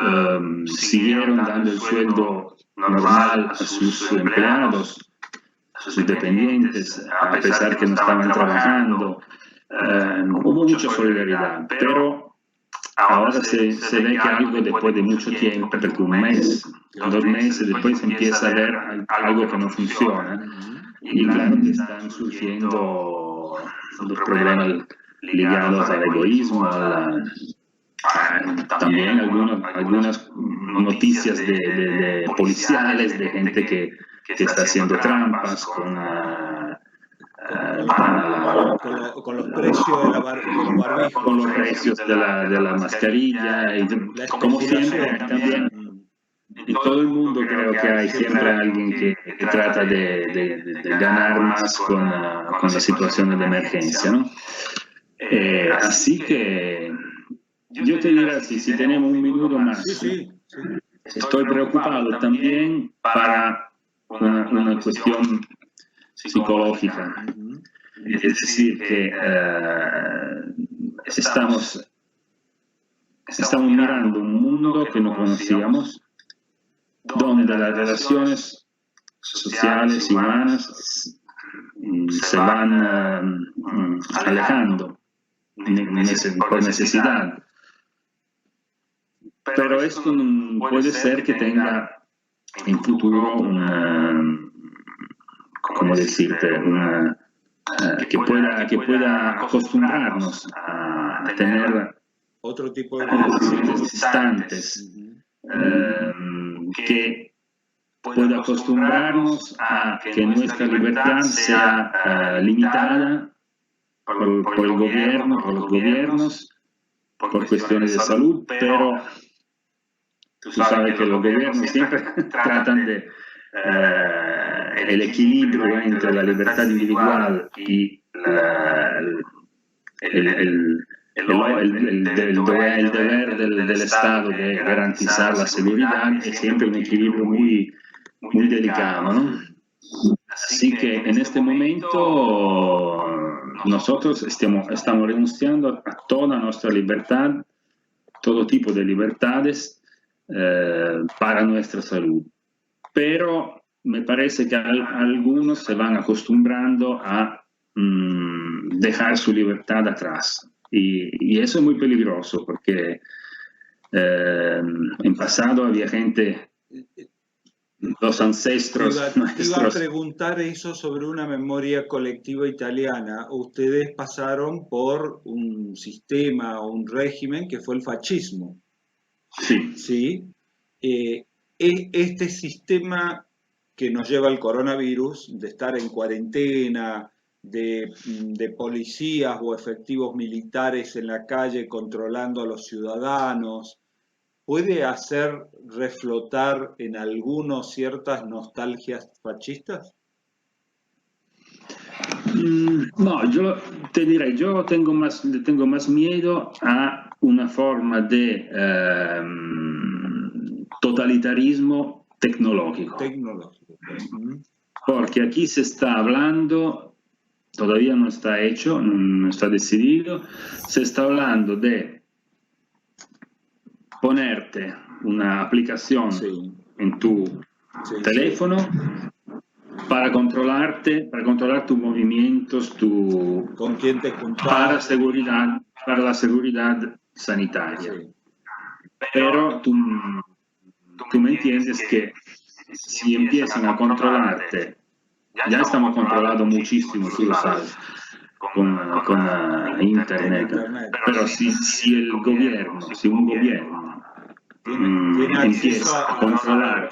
siguieron dando el sueldo normal a sus empleados, a sus dependientes, a pesar que no estaban trabajando. hubo mucha solidaridad, pero ahora se ve que algo después de mucho tiempo, porque un mes, 2 meses después empieza a ver algo que no funciona. Y claro que están surgiendo los problemas ligados al egoísmo, también algunas noticias de policiales, de gente que está haciendo trampas con
los precios de los barbijos,
con los precios de la mascarilla, y como siempre también en todo el mundo creo que hay siempre alguien que trata de ganar más con las situaciones de emergencia, ¿no? Así que yo te diría, si tenemos un minuto más, estoy preocupado también para una cuestión psicológica. Es decir, que estamos mirando un mundo que no conocíamos, donde las relaciones sociales y humanas se van alejando por necesidad. Pero esto puede ser que tenga en futuro ¿cómo decirte? Que pueda acostumbrarnos a tener
otro tipo de
relaciones distantes, que pueda acostumbrarnos a que nuestra libertad sea limitada por el gobierno, por los gobiernos, por cuestiones de salud, pero tú sabes que los gobiernos siempre tratan de el equilibrio entre la libertad individual y el deber del Estado de garantizar la seguridad es siempre un equilibrio muy delicado, ¿no? Así que en este momento nosotros estamos renunciando a toda nuestra libertad, todo tipo de libertades para nuestra salud. Pero me parece que algunos se van acostumbrando a dejar su libertad atrás. Y eso es muy peligroso porque en pasado había gente, los ancestros nuestros.
Iba a preguntar eso sobre una memoria colectiva italiana. Ustedes pasaron por un sistema o un régimen que fue el fascismo.
Sí.
¿Sí? Este sistema que nos lleva al coronavirus, de estar en cuarentena, de policías o efectivos militares en la calle controlando a los ciudadanos, ¿puede hacer reflotar en algunos ciertas nostalgias fascistas?
No, yo te diré, yo tengo más miedo a una forma de totalitarismo tecnológico. Porque aquí se está hablando, todavía no está hecho, no está decidido, se está hablando de ponerte una aplicación en tu teléfono para controlar tus movimientos,
con quién te juntas,
para la seguridad sanitaria. Pero tú me entiendes que si empiezan a controlarte, ya estamos controlados muchísimo, tú lo sabes, con internet, pero si un gobierno empieza a controlar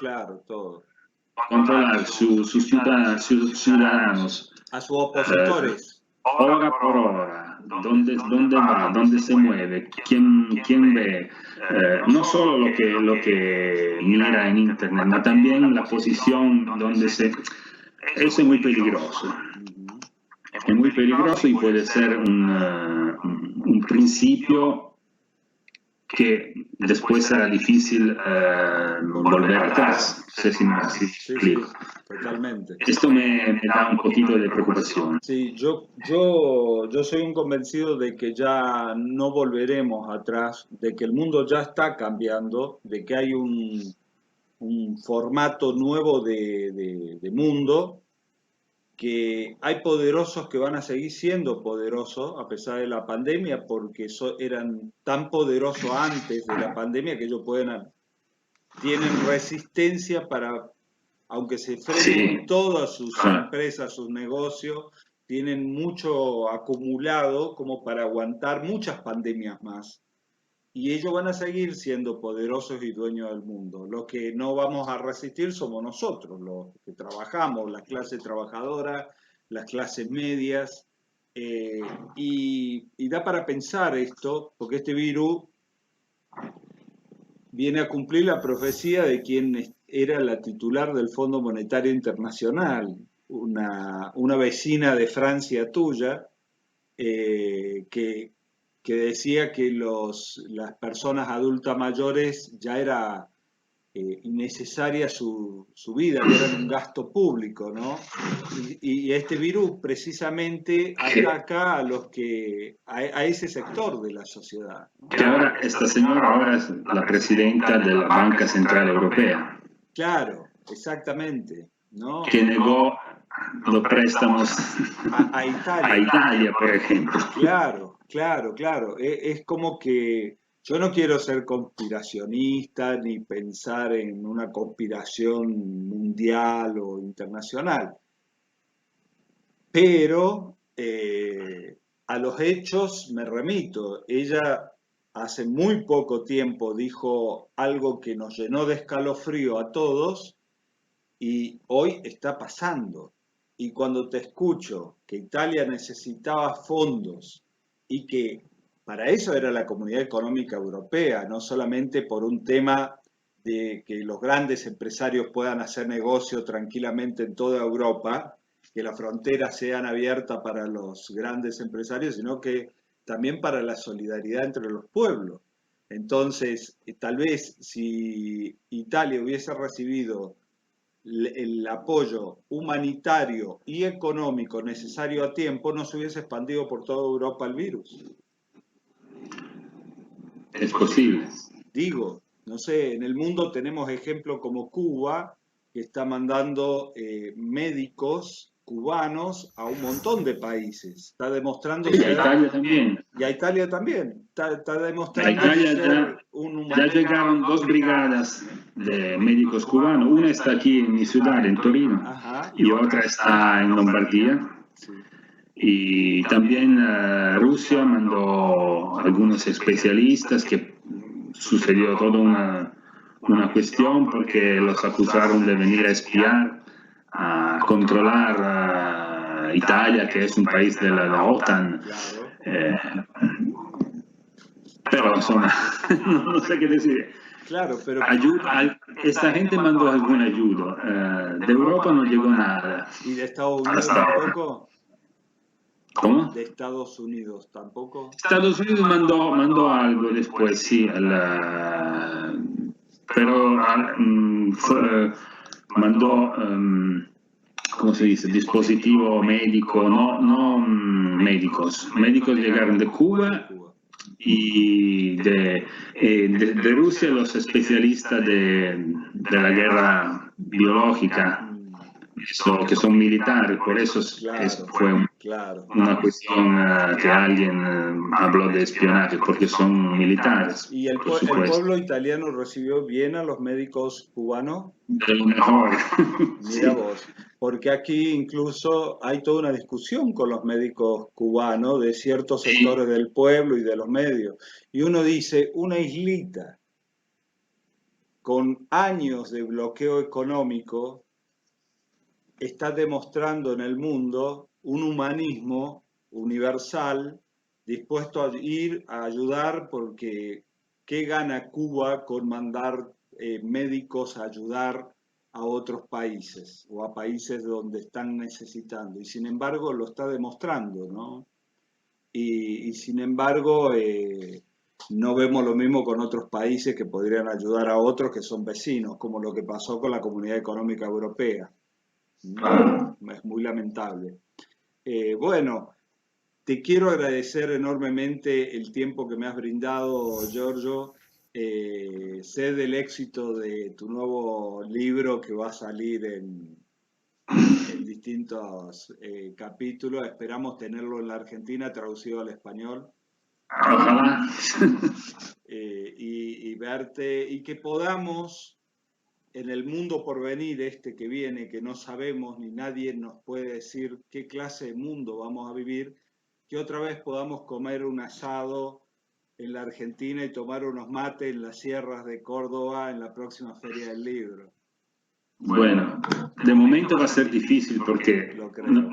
sus ciudadanos
a sus opositores,
hora por hora, dónde va, dónde se mueve, quién ve, no solo lo que mira en internet, pero también la posición donde se... Eso es muy peligroso. Es muy peligroso y puede ser un principio que después será difícil volver atrás. No sé si me explico.
Totalmente.
Esto me da un poquito de preocupación.
Sí, yo soy un convencido de que ya no volveremos atrás, de que el mundo ya está cambiando, de que hay un formato nuevo de mundo que hay poderosos que van a seguir siendo poderosos a pesar de la pandemia, porque eran tan poderosos antes de la pandemia que ellos tienen resistencia para, aunque se frenen todas sus empresas, sus negocios, tienen mucho acumulado como para aguantar muchas pandemias más. Y ellos van a seguir siendo poderosos y dueños del mundo. Los que no vamos a resistir somos nosotros, los que trabajamos, la clase trabajadora, las clases medias. Y da para pensar esto, porque este virus viene a cumplir la profecía de quien era la titular del Fondo Monetario Internacional, una vecina de Francia tuya, que decía que las personas adultas mayores ya era innecesaria su vida, que eran un gasto público, ¿no? Y este virus precisamente ataca a ese sector de la sociedad, ¿no?
Que ahora, esta señora ahora es la presidenta de la Banca Central Europea.
Claro, exactamente, ¿no?
Que negó los préstamos
a Italia.
A Italia, por ejemplo.
Claro. Es como que yo no quiero ser conspiracionista ni pensar en una conspiración mundial o internacional, pero a los hechos me remito. Ella hace muy poco tiempo dijo algo que nos llenó de escalofrío a todos y hoy está pasando. Y cuando te escucho que Italia necesitaba fondos y que para eso era la Comunidad Económica Europea, no solamente por un tema de que los grandes empresarios puedan hacer negocio tranquilamente en toda Europa, que las fronteras sean abiertas para los grandes empresarios, sino que también para la solidaridad entre los pueblos. Entonces, tal vez si Italia hubiese recibido el apoyo humanitario y económico necesario a tiempo, no se hubiese expandido por toda Europa el virus.
Es posible.
Digo, no sé, en el mundo tenemos ejemplos como Cuba, que está mandando médicos cubanos a un montón de países. Está demostrando...
Y a Italia también.
Y a Italia también. Está demostrando...
A Italia ya llegaron 2 brigadas de médicos cubanos. Una está aquí en mi ciudad, en Torino, y otra está en Lombardía.
Sí.
Y también Rusia mandó algunos especialistas, que sucedió toda una cuestión porque los acusaron de venir a espiar, a controlar Italia, que es un país de la OTAN. Pero insomma, no sé qué decir.
Claro, pero...
Esta gente mandó alguna ayuda. De Europa no llegó nada.
¿Y de Estados Unidos tampoco?
¿Cómo?
¿De Estados Unidos tampoco?
Estados Unidos mandó algo después, sí, pero mandó, ¿cómo se dice? Dispositivo médico, no médicos. Médicos llegaron de Cuba y de Rusia los especialistas de la guerra biológica, que son militares, por eso fue una cuestión que alguien habló de espionaje, porque son militares.
¿Y el pueblo italiano recibió bien a los médicos cubanos?
De lo mejor.
Mira vos, porque aquí incluso hay toda una discusión con los médicos cubanos de ciertos sectores del pueblo y de los medios. Y uno dice, una islita con años de bloqueo económico está demostrando en el mundo un humanismo universal dispuesto a ir a ayudar, porque ¿qué gana Cuba con mandar médicos a ayudar a otros países o a países donde están necesitando? Y sin embargo lo está demostrando, ¿no? Y sin embargo no vemos lo mismo con otros países que podrían ayudar a otros que son vecinos, como lo que pasó con la Comunidad Económica Europea. Es muy lamentable. Bueno, te quiero agradecer enormemente el tiempo que me has brindado, Giorgio. Sé del éxito de tu nuevo libro que va a salir en distintos capítulos. Esperamos tenerlo en la Argentina traducido al español.
Ojalá.
Y verte, y que podamos, en el mundo por venir este que viene, que no sabemos ni nadie nos puede decir qué clase de mundo vamos a vivir, que otra vez podamos comer un asado en la Argentina y tomar unos mates en las sierras de Córdoba en la próxima Feria del Libro.
Bueno, de momento va a ser difícil porque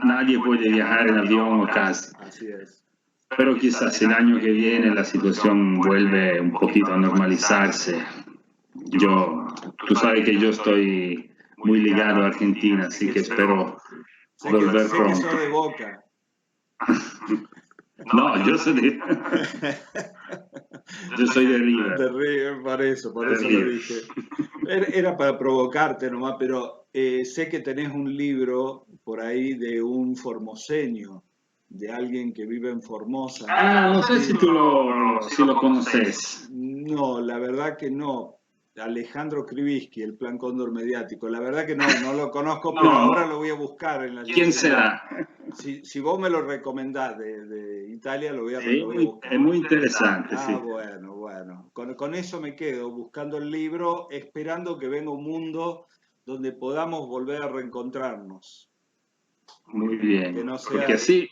nadie puede viajar en avión o casi.
Así es.
Pero quizás el año que viene la situación vuelve un poquito a normalizarse. Tú sabes que yo estoy muy ligado a Argentina, así que espero volver
sé
pronto.
que sos de Boca.
No, yo soy de... Yo soy de River.
De River, por eso lo
River.
dije. Era para provocarte nomás, pero sé que tenés un libro por ahí de un formoseño, de alguien que vive en Formosa.
Ah, no sé si tú lo conoces.
No, la verdad que no. Alejandro Krivitsky, el Plan Cóndor Mediático. La verdad que no lo conozco, pero ahora lo voy a buscar en la
¿Quién será?
Si vos me lo recomendás de Italia, lo voy a
Sí,
buscar.
es muy interesante, sí.
Bueno. Con eso me quedo, buscando el libro, esperando que venga un mundo donde podamos volver a reencontrarnos.
Muy bien.
Que no sea...
Porque así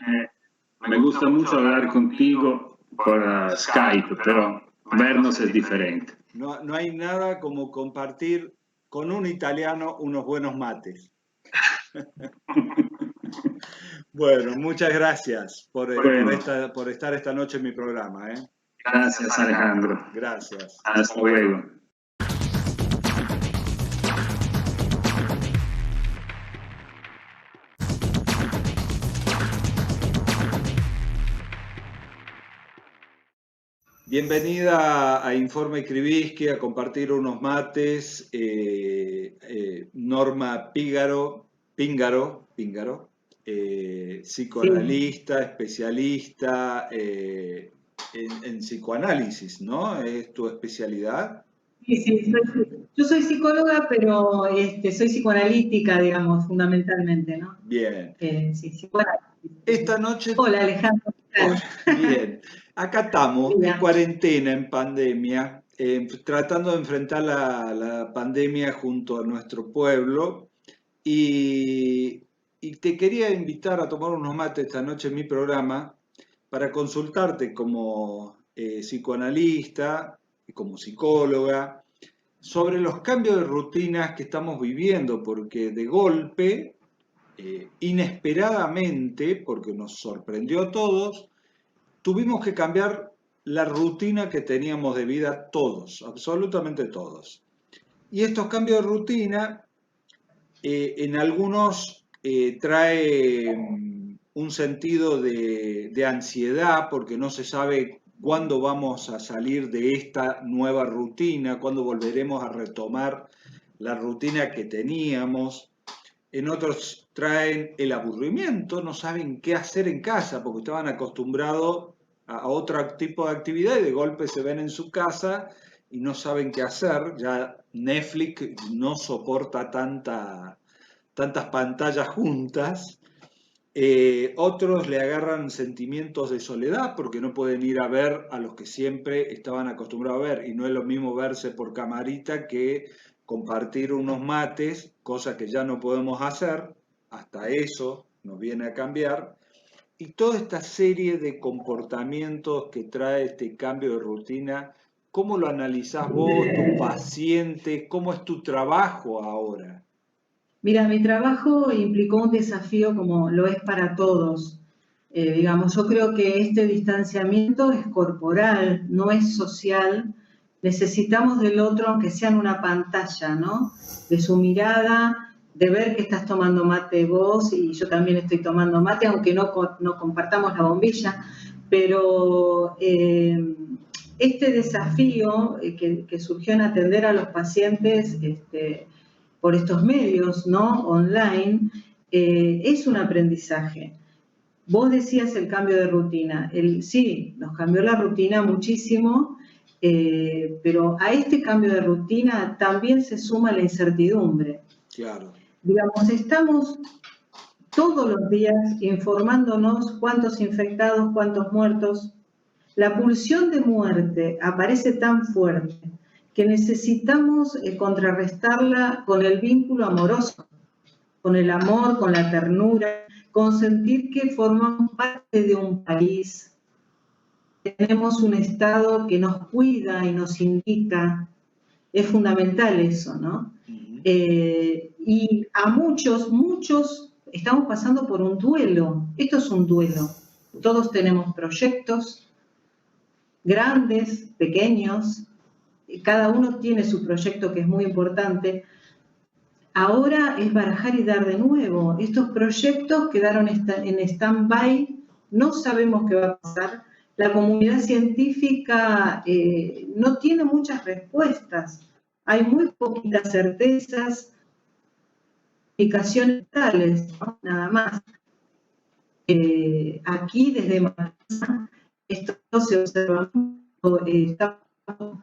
me gusta mucho hablar contigo por Skype, pero vernos es diferente.
No hay nada como compartir con un italiano unos buenos mates. Bueno, muchas gracias por estar esta noche en mi programa.
Gracias, Alejandro.
Gracias.
Hasta luego.
Bienvenida a Informe Krivitsky, a compartir unos mates. Norma Píngaro, psicoanalista, especialista en psicoanálisis, ¿no? ¿Es tu especialidad?
Sí, yo soy psicóloga, pero soy psicoanalítica, digamos, fundamentalmente, ¿no?
Bien.
Sí, psicoanalítica.
Esta noche...
Hola, Alejandro.
Bien. Acá estamos, en cuarentena, en pandemia, tratando de enfrentar la pandemia junto a nuestro pueblo. Y te quería invitar a tomar unos mates esta noche en mi programa para consultarte como psicoanalista y como psicóloga sobre los cambios de rutinas que estamos viviendo, porque de golpe, inesperadamente, porque nos sorprendió a todos, tuvimos que cambiar la rutina que teníamos de vida todos, absolutamente todos. Y estos cambios de rutina, en algunos trae un sentido de ansiedad porque no se sabe cuándo vamos a salir de esta nueva rutina, cuándo volveremos a retomar la rutina que teníamos. En otros traen el aburrimiento, no saben qué hacer en casa porque estaban acostumbrados a otro tipo de actividad y de golpe se ven en su casa y no saben qué hacer. Ya Netflix no soporta tantas pantallas juntas. Otros le agarran sentimientos de soledad porque no pueden ir a ver a los que siempre estaban acostumbrados a ver, y no es lo mismo verse por camarita que compartir unos mates, cosa que ya no podemos hacer. Hasta eso nos viene a cambiar. Y toda esta serie de comportamientos que trae este cambio de rutina, ¿cómo lo analizás vos, tus pacientes? ¿Cómo es tu trabajo ahora?
Mira, mi trabajo implicó un desafío como lo es para todos. Digamos, yo creo que este distanciamiento es corporal, no es social. Necesitamos del otro, aunque sea en una pantalla, ¿no? De su mirada, de ver que estás tomando mate vos y yo también estoy tomando mate, aunque no compartamos la bombilla. Pero este desafío que surgió en atender a los pacientes por estos medios, ¿no? Online, es un aprendizaje. Vos decías el cambio de rutina. Sí, nos cambió la rutina muchísimo, pero a este cambio de rutina también se suma la incertidumbre.
Claro.
digamos, estamos todos los días informándonos cuántos infectados, cuántos muertos. La pulsión de muerte aparece tan fuerte que necesitamos contrarrestarla con el vínculo amoroso, con el amor, con la ternura, con sentir que formamos parte de un país, tenemos un Estado que nos cuida y nos indica. Es fundamental eso, ¿no? Y a muchos estamos pasando por un duelo. Esto es un duelo. Todos tenemos proyectos, grandes, pequeños, cada uno tiene su proyecto que es muy importante. Ahora es barajar y dar de nuevo. Estos proyectos quedaron en stand-by, no sabemos qué va a pasar. La comunidad científica no tiene muchas respuestas. Hay muy poquitas certezas, explicaciones tales, ¿no? Nada más. Aquí desde Matanza, esto se observa, estamos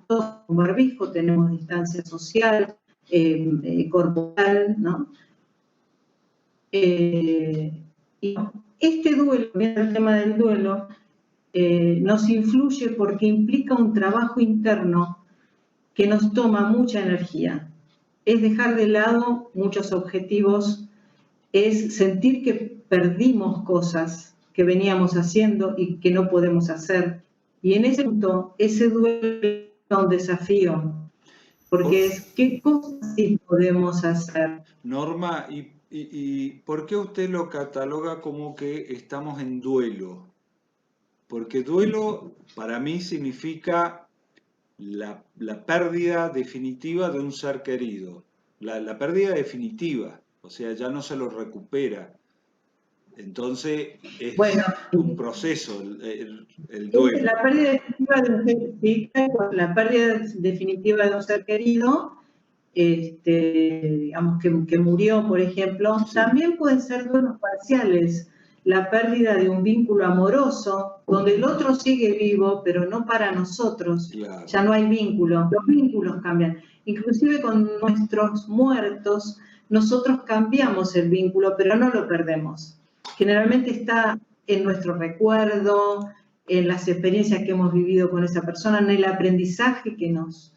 todos con barbijo, tenemos distancia social, corporal, ¿no? Y este duelo, mira el tema del duelo, nos influye porque implica un trabajo interno que nos toma mucha energía. Es dejar de lado muchos objetivos, es sentir que perdimos cosas que veníamos haciendo y que no podemos hacer. Y en ese punto, ese duelo es un desafío, porque es ¿qué cosas sí podemos hacer?
Norma, ¿y por qué usted lo cataloga como que estamos en duelo? Porque duelo para mí significa la pérdida definitiva de un ser querido. La pérdida definitiva, o sea, ya no se lo recupera. Entonces es un proceso el duelo.
La pérdida definitiva de un ser querido, digamos que murió, por ejemplo, también pueden ser duelos parciales. La pérdida de un vínculo amoroso, donde el otro sigue vivo, pero no para nosotros. Claro. Ya no hay vínculo, los vínculos cambian. Inclusive con nuestros muertos, nosotros cambiamos el vínculo, pero no lo perdemos. Generalmente está en nuestro recuerdo, en las experiencias que hemos vivido con esa persona, en el aprendizaje que nos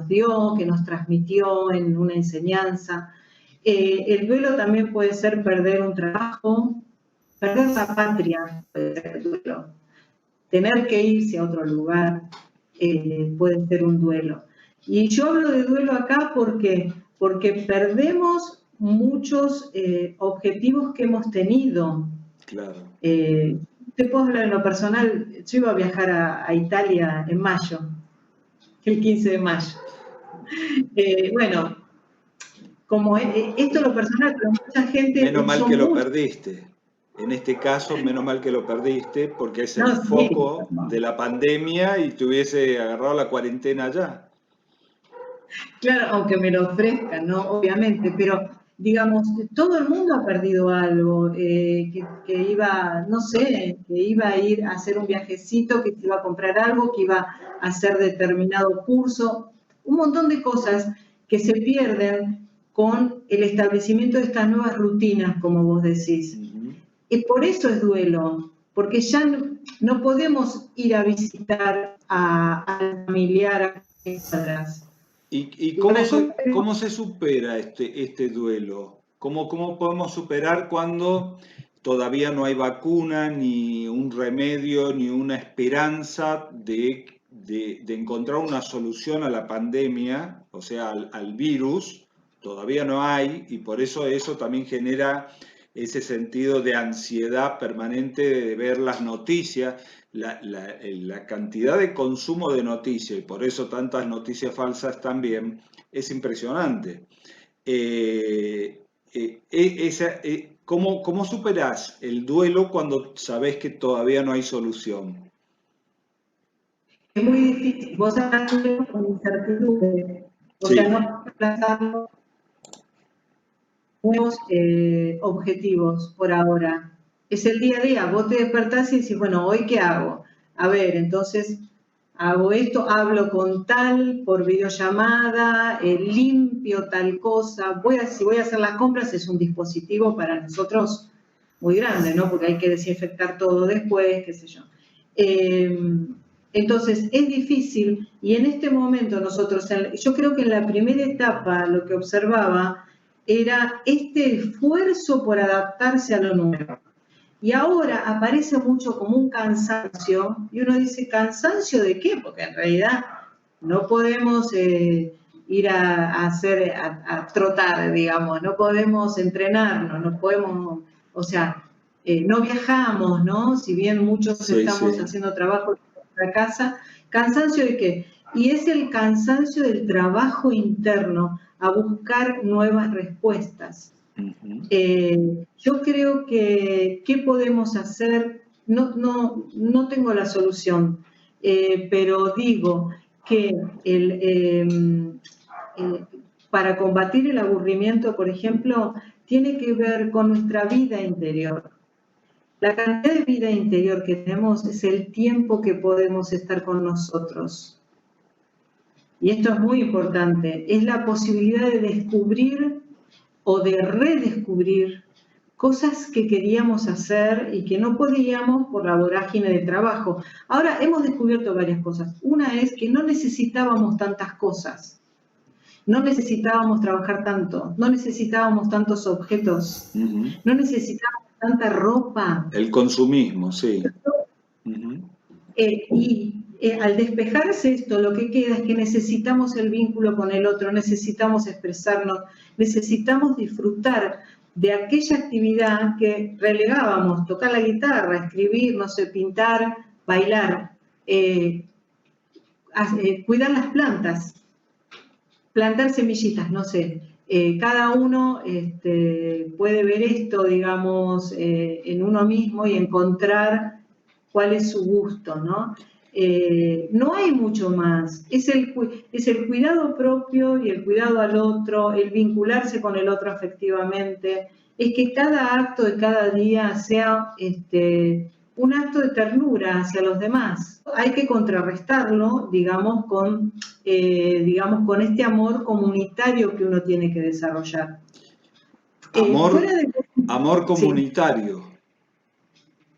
dio, que nos transmitió en una enseñanza. El duelo también puede ser perder un trabajo, perder la patria, puede ser el duelo. Tener que irse a otro lugar puede ser un duelo. Y yo hablo de duelo acá porque perdemos muchos objetivos que hemos tenido.
Claro.
Te puedo hablar en lo personal. Yo iba a viajar a Italia en mayo, el 15 de mayo. Bueno, como esto lo personal, pero mucha gente...
Menos mal que lo perdiste. En este caso, menos mal que lo perdiste, porque es el foco de la pandemia y te hubiese agarrado la cuarentena allá.
Claro, aunque me lo ofrezcan, ¿no? Obviamente, pero digamos, todo el mundo ha perdido algo, que iba, no sé, que iba a ir a hacer un viajecito, que iba a comprar algo, que iba a hacer determinado curso, un montón de cosas que se pierden con el establecimiento de estas nuevas rutinas, como vos decís. Y por eso es duelo, porque ya no podemos ir a visitar al familiar atrás.
¿Y cómo se supera este duelo? ¿Cómo podemos superar cuando todavía no hay vacuna, ni un remedio, ni una esperanza de encontrar una solución a la pandemia, o sea, al virus? Todavía no hay, y por eso también genera ese sentido de ansiedad permanente de ver las noticias, la cantidad de consumo de noticias, y por eso tantas noticias falsas también, es impresionante. ¿Cómo superás el duelo cuando sabés que todavía no hay solución?
Es muy difícil. Vos hablas con incertidumbre, o sea, no plazando nuevos objetivos por ahora. Es el día a día. Vos te despertás y decís, bueno, ¿hoy qué hago? A ver, entonces, hago esto, hablo con tal por videollamada, limpio tal cosa, si voy a hacer las compras es un dispositivo para nosotros muy grande, ¿no? Porque hay que desinfectar todo después, qué sé yo. Entonces, es difícil y en este momento nosotros, yo creo que en la primera etapa lo que observaba era este esfuerzo por adaptarse a lo nuevo. Y ahora aparece mucho como un cansancio, y uno dice, ¿cansancio de qué? Porque en realidad no podemos ir a trotar, digamos, no podemos entrenarnos, no podemos, o sea, no viajamos, ¿no? Si bien muchos estamos haciendo trabajo en nuestra casa, ¿cansancio de qué? Y es el cansancio del trabajo interno a buscar nuevas respuestas. Yo creo que ¿qué podemos hacer? No tengo la solución, pero digo que para combatir el aburrimiento, por ejemplo, tiene que ver con nuestra vida interior. La cantidad de vida interior que tenemos es el tiempo que podemos estar con nosotros. Y esto es muy importante, es la posibilidad de descubrir o de redescubrir cosas que queríamos hacer y que no podíamos por la vorágine de trabajo. Ahora hemos descubierto varias cosas. Una es que no necesitábamos tantas cosas, no necesitábamos trabajar tanto, no necesitábamos tantos objetos, no necesitábamos tanta ropa.
El consumismo, sí.
Al despejarse esto, lo que queda es que necesitamos el vínculo con el otro, necesitamos expresarnos, necesitamos disfrutar de aquella actividad que relegábamos, tocar la guitarra, escribir, no sé, pintar, bailar, cuidar las plantas, plantar semillitas, no sé. Cada uno puede ver esto, digamos, en uno mismo y encontrar cuál es su gusto, ¿no? No hay mucho más, es el cuidado propio y el cuidado al otro, el vincularse con el otro afectivamente, es que cada acto de cada día sea un acto de ternura hacia los demás. Hay que contrarrestarlo, digamos, con este amor comunitario que uno tiene que desarrollar.
Amor comunitario.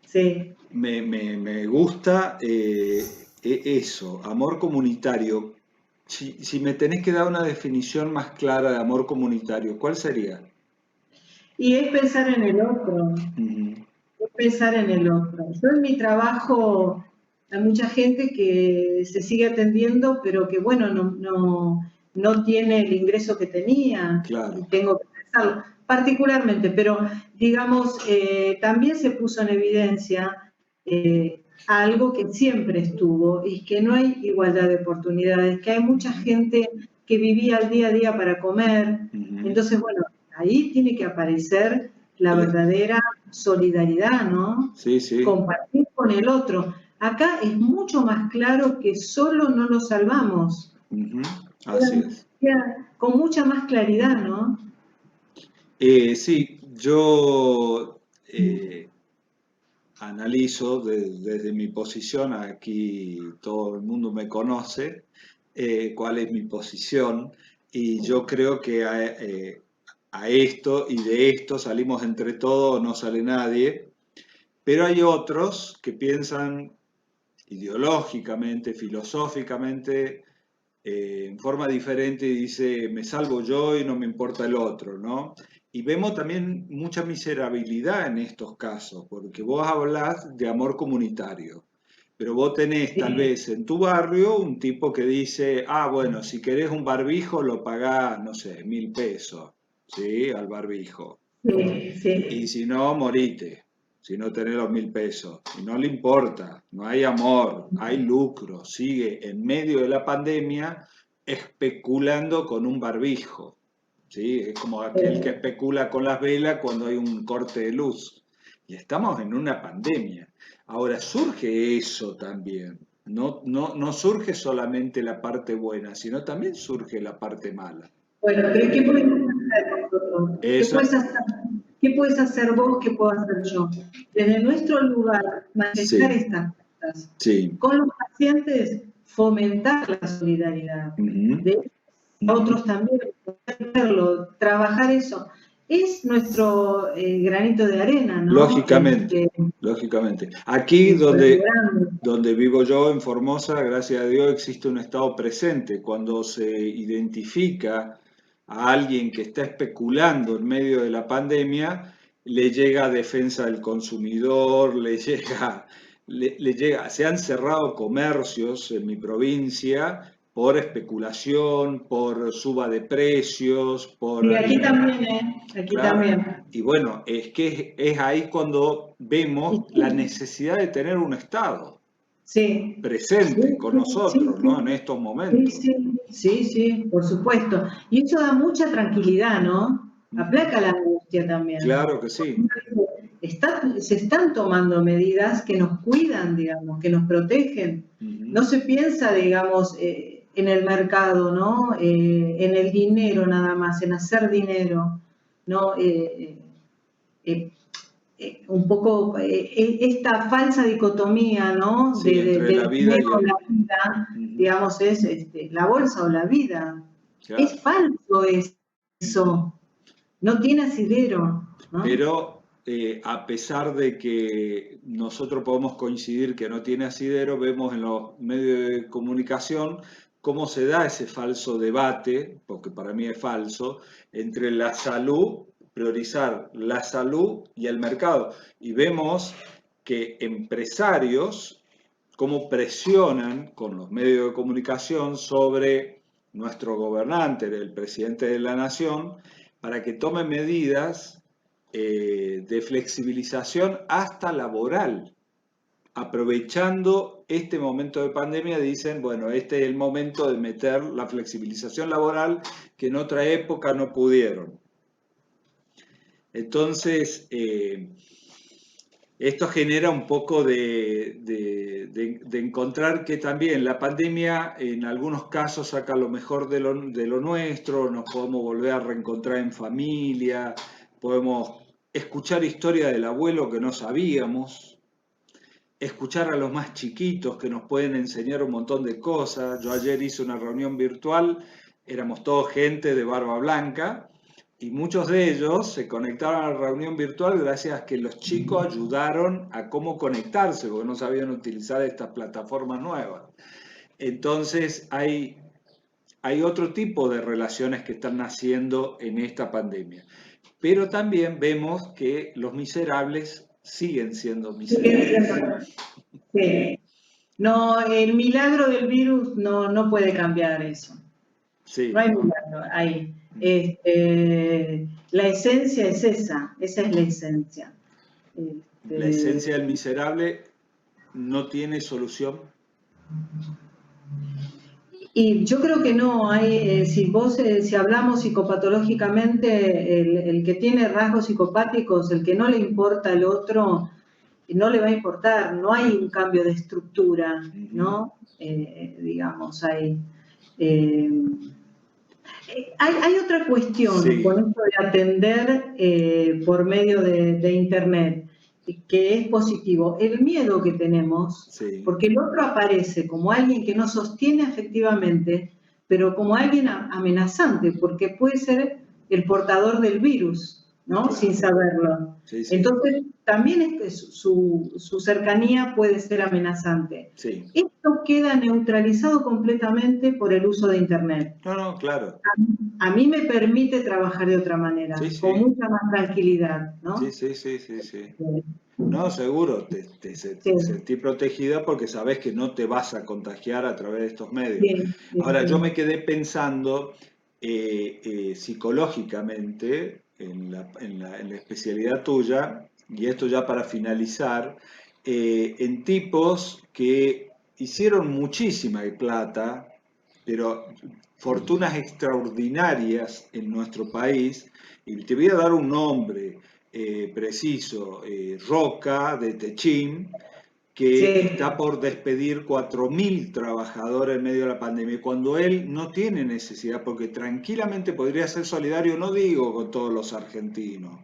Sí.
Me gusta eso, amor comunitario. Si me tenés que dar una definición más clara de amor comunitario, ¿cuál sería?
Y es pensar en el otro. Es pensar en el otro. Yo en mi trabajo hay mucha gente que se sigue atendiendo, pero que bueno, no tiene el ingreso que tenía.
Claro.
Tengo que pensarlo particularmente, pero digamos, también se puso en evidencia algo que siempre estuvo, y que no hay igualdad de oportunidades, que hay mucha gente que vivía el día a día para comer. Entonces, bueno, ahí tiene que aparecer la verdadera solidaridad, ¿no?
Sí, sí.
Compartir con el otro. Acá es mucho más claro que solo no lo salvamos.
Así es.
Con mucha más claridad, ¿no?
Sí, yo analizo desde mi posición, aquí todo el mundo me conoce, cuál es mi posición, y yo creo que a esto y de esto salimos entre todos, no sale nadie, pero hay otros que piensan ideológicamente, filosóficamente, en forma diferente, y dice, me salvo yo y no me importa el otro, ¿no? Y vemos también mucha miserabilidad en estos casos, porque vos hablás de amor comunitario, pero vos tenés tal vez en tu barrio un tipo que dice, bueno, si querés un barbijo lo pagás, no sé, 1.000 pesos, ¿sí? Al barbijo.
Sí.
Y si no, morite, si no tenés los 1.000 pesos. Y no le importa, no hay amor, hay lucro, sigue en medio de la pandemia especulando con un barbijo. ¿Sí? Es como aquel que especula con las velas cuando hay un corte de luz. Y estamos en una pandemia. Ahora, surge eso también. No surge solamente la parte buena, sino también surge la parte mala.
Bueno, pero ¿qué podemos hacer nosotros? ¿Qué puedes hacer vos? ¿Qué puedo hacer yo? Desde nuestro lugar, manejar estas cosas.
Sí.
Con los pacientes, fomentar la solidaridad. De otros también, verlo, trabajar eso. Es nuestro granito de arena, ¿no?
Lógicamente, lógicamente. Aquí donde vivo yo, en Formosa, gracias a Dios, existe un Estado presente. Cuando se identifica a alguien que está especulando en medio de la pandemia, le llega defensa del consumidor, le llega, se han cerrado comercios en mi provincia por especulación, por suba de precios, por...
Y aquí también, aquí también.
Y bueno, es que es ahí cuando vemos la necesidad de tener un Estado presente con nosotros, ¿no? En estos momentos.
Sí, por supuesto. Y eso da mucha tranquilidad, ¿no? Aplaca la angustia también.
Claro que sí.
Se están tomando medidas que nos cuidan, digamos, que nos protegen. No se piensa, digamos, en el mercado, ¿no? En el dinero nada más, en hacer dinero, ¿no? Un poco esta falsa dicotomía, ¿no?
Sí, entre la vida y
la vida, digamos, es la bolsa o la vida. Claro. Es falso eso. No tiene asidero, ¿no?
Pero a pesar de que nosotros podemos coincidir que no tiene asidero, vemos en los medios de comunicación cómo se da ese falso debate, porque para mí es falso, entre la salud, priorizar la salud y el mercado. Y vemos que empresarios cómo presionan con los medios de comunicación sobre nuestro gobernante, el presidente de la nación, para que tome medidas de flexibilización hasta laboral. Aprovechando este momento de pandemia, dicen, bueno, este es el momento de meter la flexibilización laboral que en otra época no pudieron. Entonces, esto genera un poco de encontrar que también la pandemia en algunos casos saca lo mejor de lo nuestro, nos podemos volver a reencontrar en familia, podemos escuchar historia del abuelo que no sabíamos, escuchar a los más chiquitos que nos pueden enseñar un montón de cosas. Yo ayer hice una reunión virtual, éramos todos gente de barba blanca, y muchos de ellos se conectaron a la reunión virtual gracias a que los chicos ayudaron a cómo conectarse, porque no sabían utilizar estas plataformas nuevas. Entonces hay otro tipo de relaciones que están naciendo en esta pandemia. Pero también vemos que los miserables siguen siendo miserables.
Sí. No, el milagro del virus no puede cambiar eso.
Sí.
No hay milagro ahí. La esencia es esa es la esencia.
La esencia del miserable no tiene solución.
Y yo creo que no hay, si hablamos psicopatológicamente, el que tiene rasgos psicopáticos, el que no le importa el otro, no le va a importar, no hay un cambio de estructura, ¿no? Digamos, hay otra cuestión con esto de atender por medio de Internet, que es positivo. El miedo que tenemos, porque el otro aparece como alguien que nos sostiene afectivamente, pero como alguien amenazante, porque puede ser el portador del virus, ¿no? Claro. Sin saberlo. Sí. Entonces, también su cercanía puede ser amenazante. Sí. Esto queda neutralizado completamente por el uso de Internet.
No, claro.
A mí me permite trabajar de otra manera, con mucha más tranquilidad, ¿no?
Sí. No, seguro, te sentí protegida porque sabes que no te vas a contagiar a través de estos medios. Ahora, yo me quedé pensando psicológicamente en la especialidad tuya, y esto ya para finalizar, en tipos que hicieron muchísima plata, pero fortunas extraordinarias en nuestro país, y te voy a dar un nombre preciso, Roca de Techín, que está por despedir 4.000 trabajadores en medio de la pandemia, cuando él no tiene necesidad, porque tranquilamente podría ser solidario, no digo con todos los argentinos,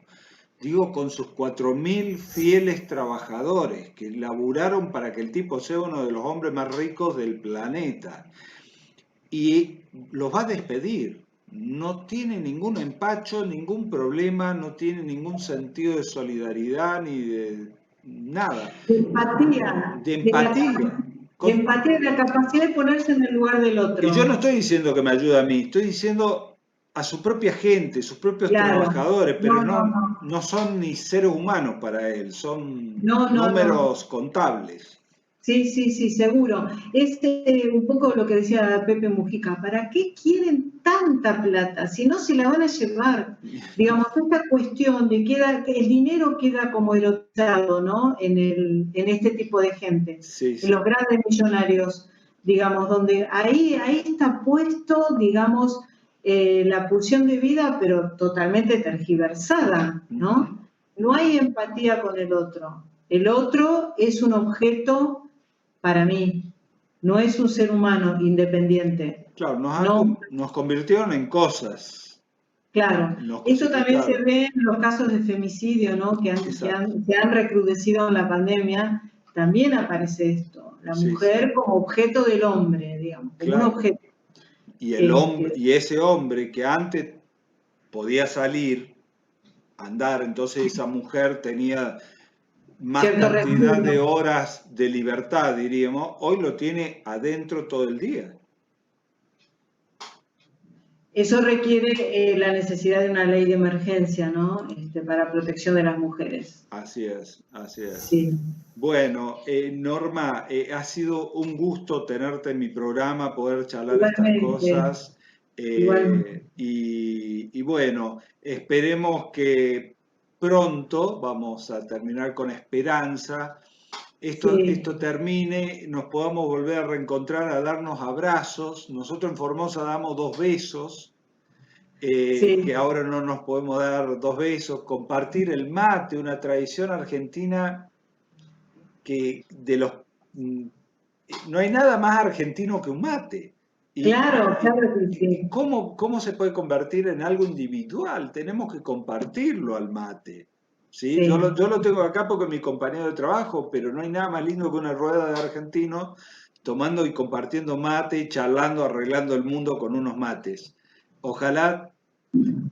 digo con sus 4.000 fieles trabajadores que laburaron para que el tipo sea uno de los hombres más ricos del planeta. Y los va a despedir. No tiene ningún empacho, ningún problema, no tiene ningún sentido de solidaridad ni de nada.
De empatía.
De empatía.
De empatía, la capacidad de ponerse en el lugar del otro.
Y yo no estoy diciendo que me ayude a mí, estoy diciendo a su propia gente, sus propios trabajadores, pero no son ni seres humanos para él, son números contables.
Sí, seguro. Es un poco lo que decía Pepe Mujica. ¿Para qué quieren tanta plata? Si no se la van a llevar. Digamos, esta cuestión de que el dinero queda como erotizado, ¿no? En este tipo de gente. Sí. En los grandes millonarios, digamos, donde ahí está puesto, digamos, la pulsión de vida, pero totalmente tergiversada, ¿no? No hay empatía con el otro. El otro es un objeto para mí, no es un ser humano independiente.
Claro, nos convirtieron en cosas.
Claro, eso también se ve en los casos de femicidio, ¿no? que han recrudecido en la pandemia. También aparece esto, la mujer como objeto del hombre, digamos, como un objeto.
Y el hombre, y ese hombre que antes podía salir, andar, entonces esa mujer tenía más cantidad de horas de libertad, diríamos, hoy lo tiene adentro todo el día.
Eso requiere la necesidad de una ley de emergencia, ¿no? Para protección de las mujeres.
Así es, así es.
Sí.
Bueno, Norma, ha sido un gusto tenerte en mi programa, poder charlar estas cosas. Y bueno, esperemos que pronto, vamos a terminar con esperanza, esto termine, nos podamos volver a reencontrar, a darnos abrazos. Nosotros en Formosa damos 2 besos, que ahora no nos podemos dar 2 besos, compartir el mate, una tradición argentina que no hay nada más argentino que un mate.
Claro que sí.
¿Cómo se puede convertir en algo individual? Tenemos que compartirlo al mate. ¿Sí? Yo lo tengo acá porque es mi compañero de trabajo, pero no hay nada más lindo que una rueda de argentinos tomando y compartiendo mate, charlando, arreglando el mundo con unos mates. Ojalá,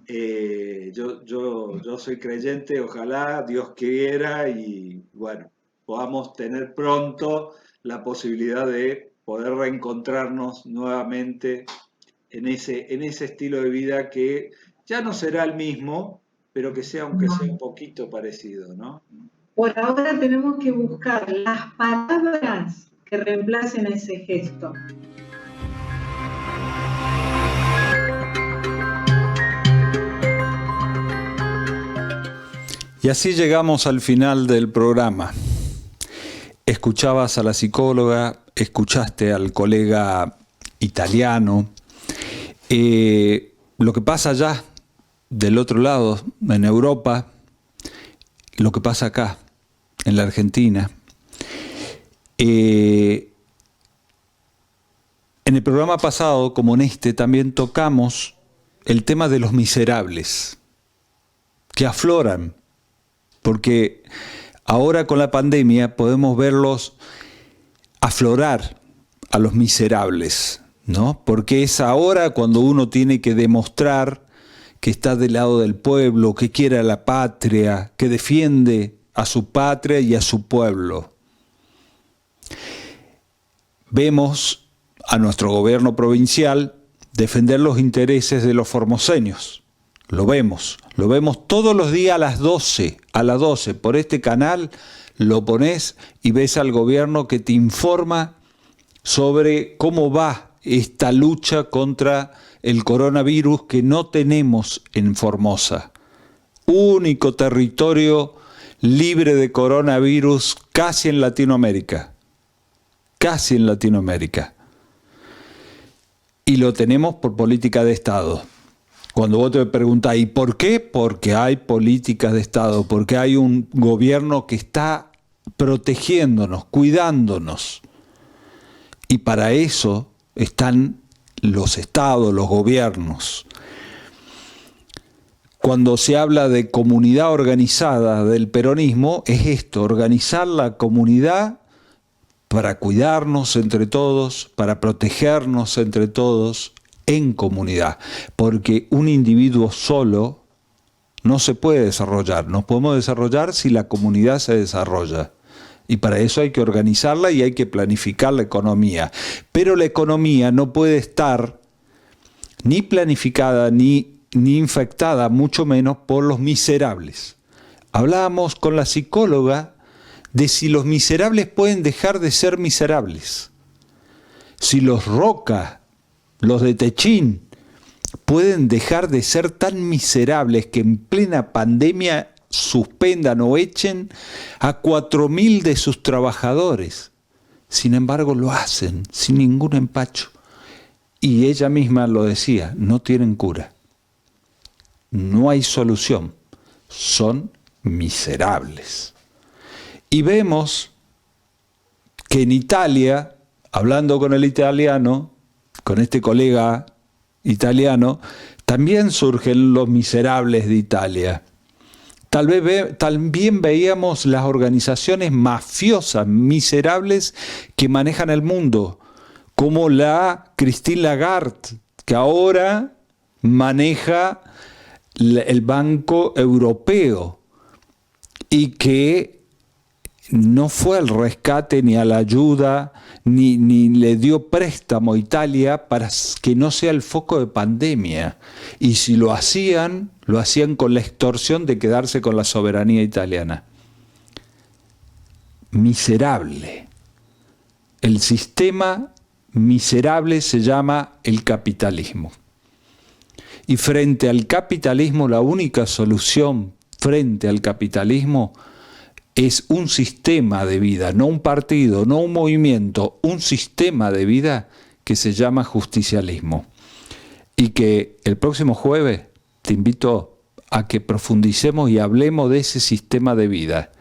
yo soy creyente, ojalá Dios quiera y bueno, podamos tener pronto la posibilidad de poder reencontrarnos nuevamente en ese estilo de vida que ya no será el mismo, pero que sea, aunque sea un poquito parecido, ¿no?
Por ahora tenemos que buscar las palabras que reemplacen ese gesto.
Y así llegamos al final del programa. Escuchabas a la psicóloga, escuchaste al colega italiano. Lo que pasa allá, del otro lado, en Europa, lo que pasa acá, en la Argentina. En el programa pasado, como en este, también tocamos el tema de los miserables, que afloran, porque ahora con la pandemia podemos verlos aflorar a los miserables, ¿no? Porque es ahora cuando uno tiene que demostrar que está del lado del pueblo, que quiere a la patria, que defiende a su patria y a su pueblo. Vemos a nuestro gobierno provincial defender los intereses de los formoseños. Lo vemos todos los días a las 12, por este canal lo pones y ves al gobierno que te informa sobre cómo va esta lucha contra el coronavirus que no tenemos en Formosa. Único territorio libre de coronavirus casi en Latinoamérica. Y lo tenemos por política de Estado. Cuando vos te preguntás, ¿y por qué? Porque hay políticas de Estado, porque hay un gobierno que está protegiéndonos, cuidándonos. Y para eso están los estados, los gobiernos. cuando se habla de comunidad organizada del peronismo, es esto, organizar la comunidad para cuidarnos entre todos, para protegernos entre todos en comunidad, porque un individuo solo no se puede desarrollar. Nos podemos desarrollar si la comunidad se desarrolla. Y para eso hay que organizarla y hay que planificar la economía. Pero la economía no puede estar ni planificada ni infectada, mucho menos por los miserables. Hablábamos con la psicóloga de si los miserables pueden dejar de ser miserables. Si los Roca, los de Techín, pueden dejar de ser tan miserables que en plena pandemia suspendan o echen a 4.000 de sus trabajadores. Sin embargo, lo hacen sin ningún empacho. Y ella misma lo decía, no tienen cura. No hay solución. Son miserables. Y vemos que en Italia, hablando con el italiano, con este colega italiano, también surgen los miserables de Italia. También veíamos las organizaciones mafiosas, miserables, que manejan el mundo, como la Christine Lagarde, que ahora maneja el Banco Europeo y que no fue al rescate ni a la ayuda, ni le dio préstamo a Italia para que no sea el foco de pandemia. Y si lo hacían con la extorsión de quedarse con la soberanía italiana. Miserable. El sistema miserable se llama el capitalismo. Y frente al capitalismo, la única solución frente al capitalismo es un sistema de vida, no un partido, no un movimiento, un sistema de vida que se llama justicialismo. Y que el próximo jueves te invito a que profundicemos y hablemos de ese sistema de vida.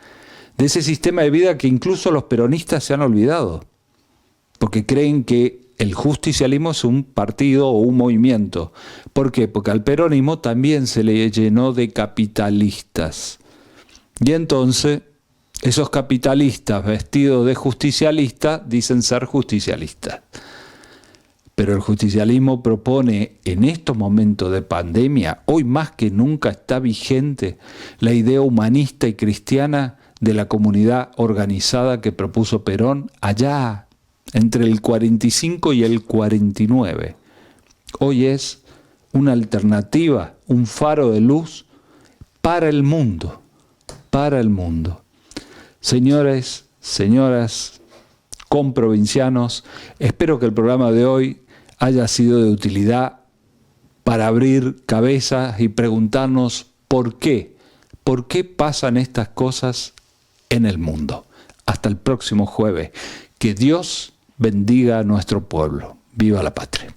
De ese sistema de vida que incluso los peronistas se han olvidado, porque creen que el justicialismo es un partido o un movimiento. ¿Por qué? Porque al peronismo también se le llenó de capitalistas. Y entonces esos capitalistas vestidos de justicialistas dicen ser justicialistas. Pero el justicialismo propone en estos momentos de pandemia, hoy más que nunca está vigente la idea humanista y cristiana de la comunidad organizada que propuso Perón allá entre el 45 y el 49. Hoy es una alternativa, un faro de luz para el mundo, para el mundo. Señores, señoras, comprovincianos, espero que el programa de hoy haya sido de utilidad para abrir cabezas y preguntarnos por qué pasan estas cosas en el mundo. Hasta el próximo jueves. Que Dios bendiga a nuestro pueblo. ¡Viva la patria!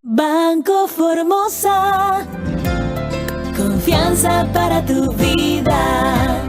Banco Formosa, confianza para tu vida.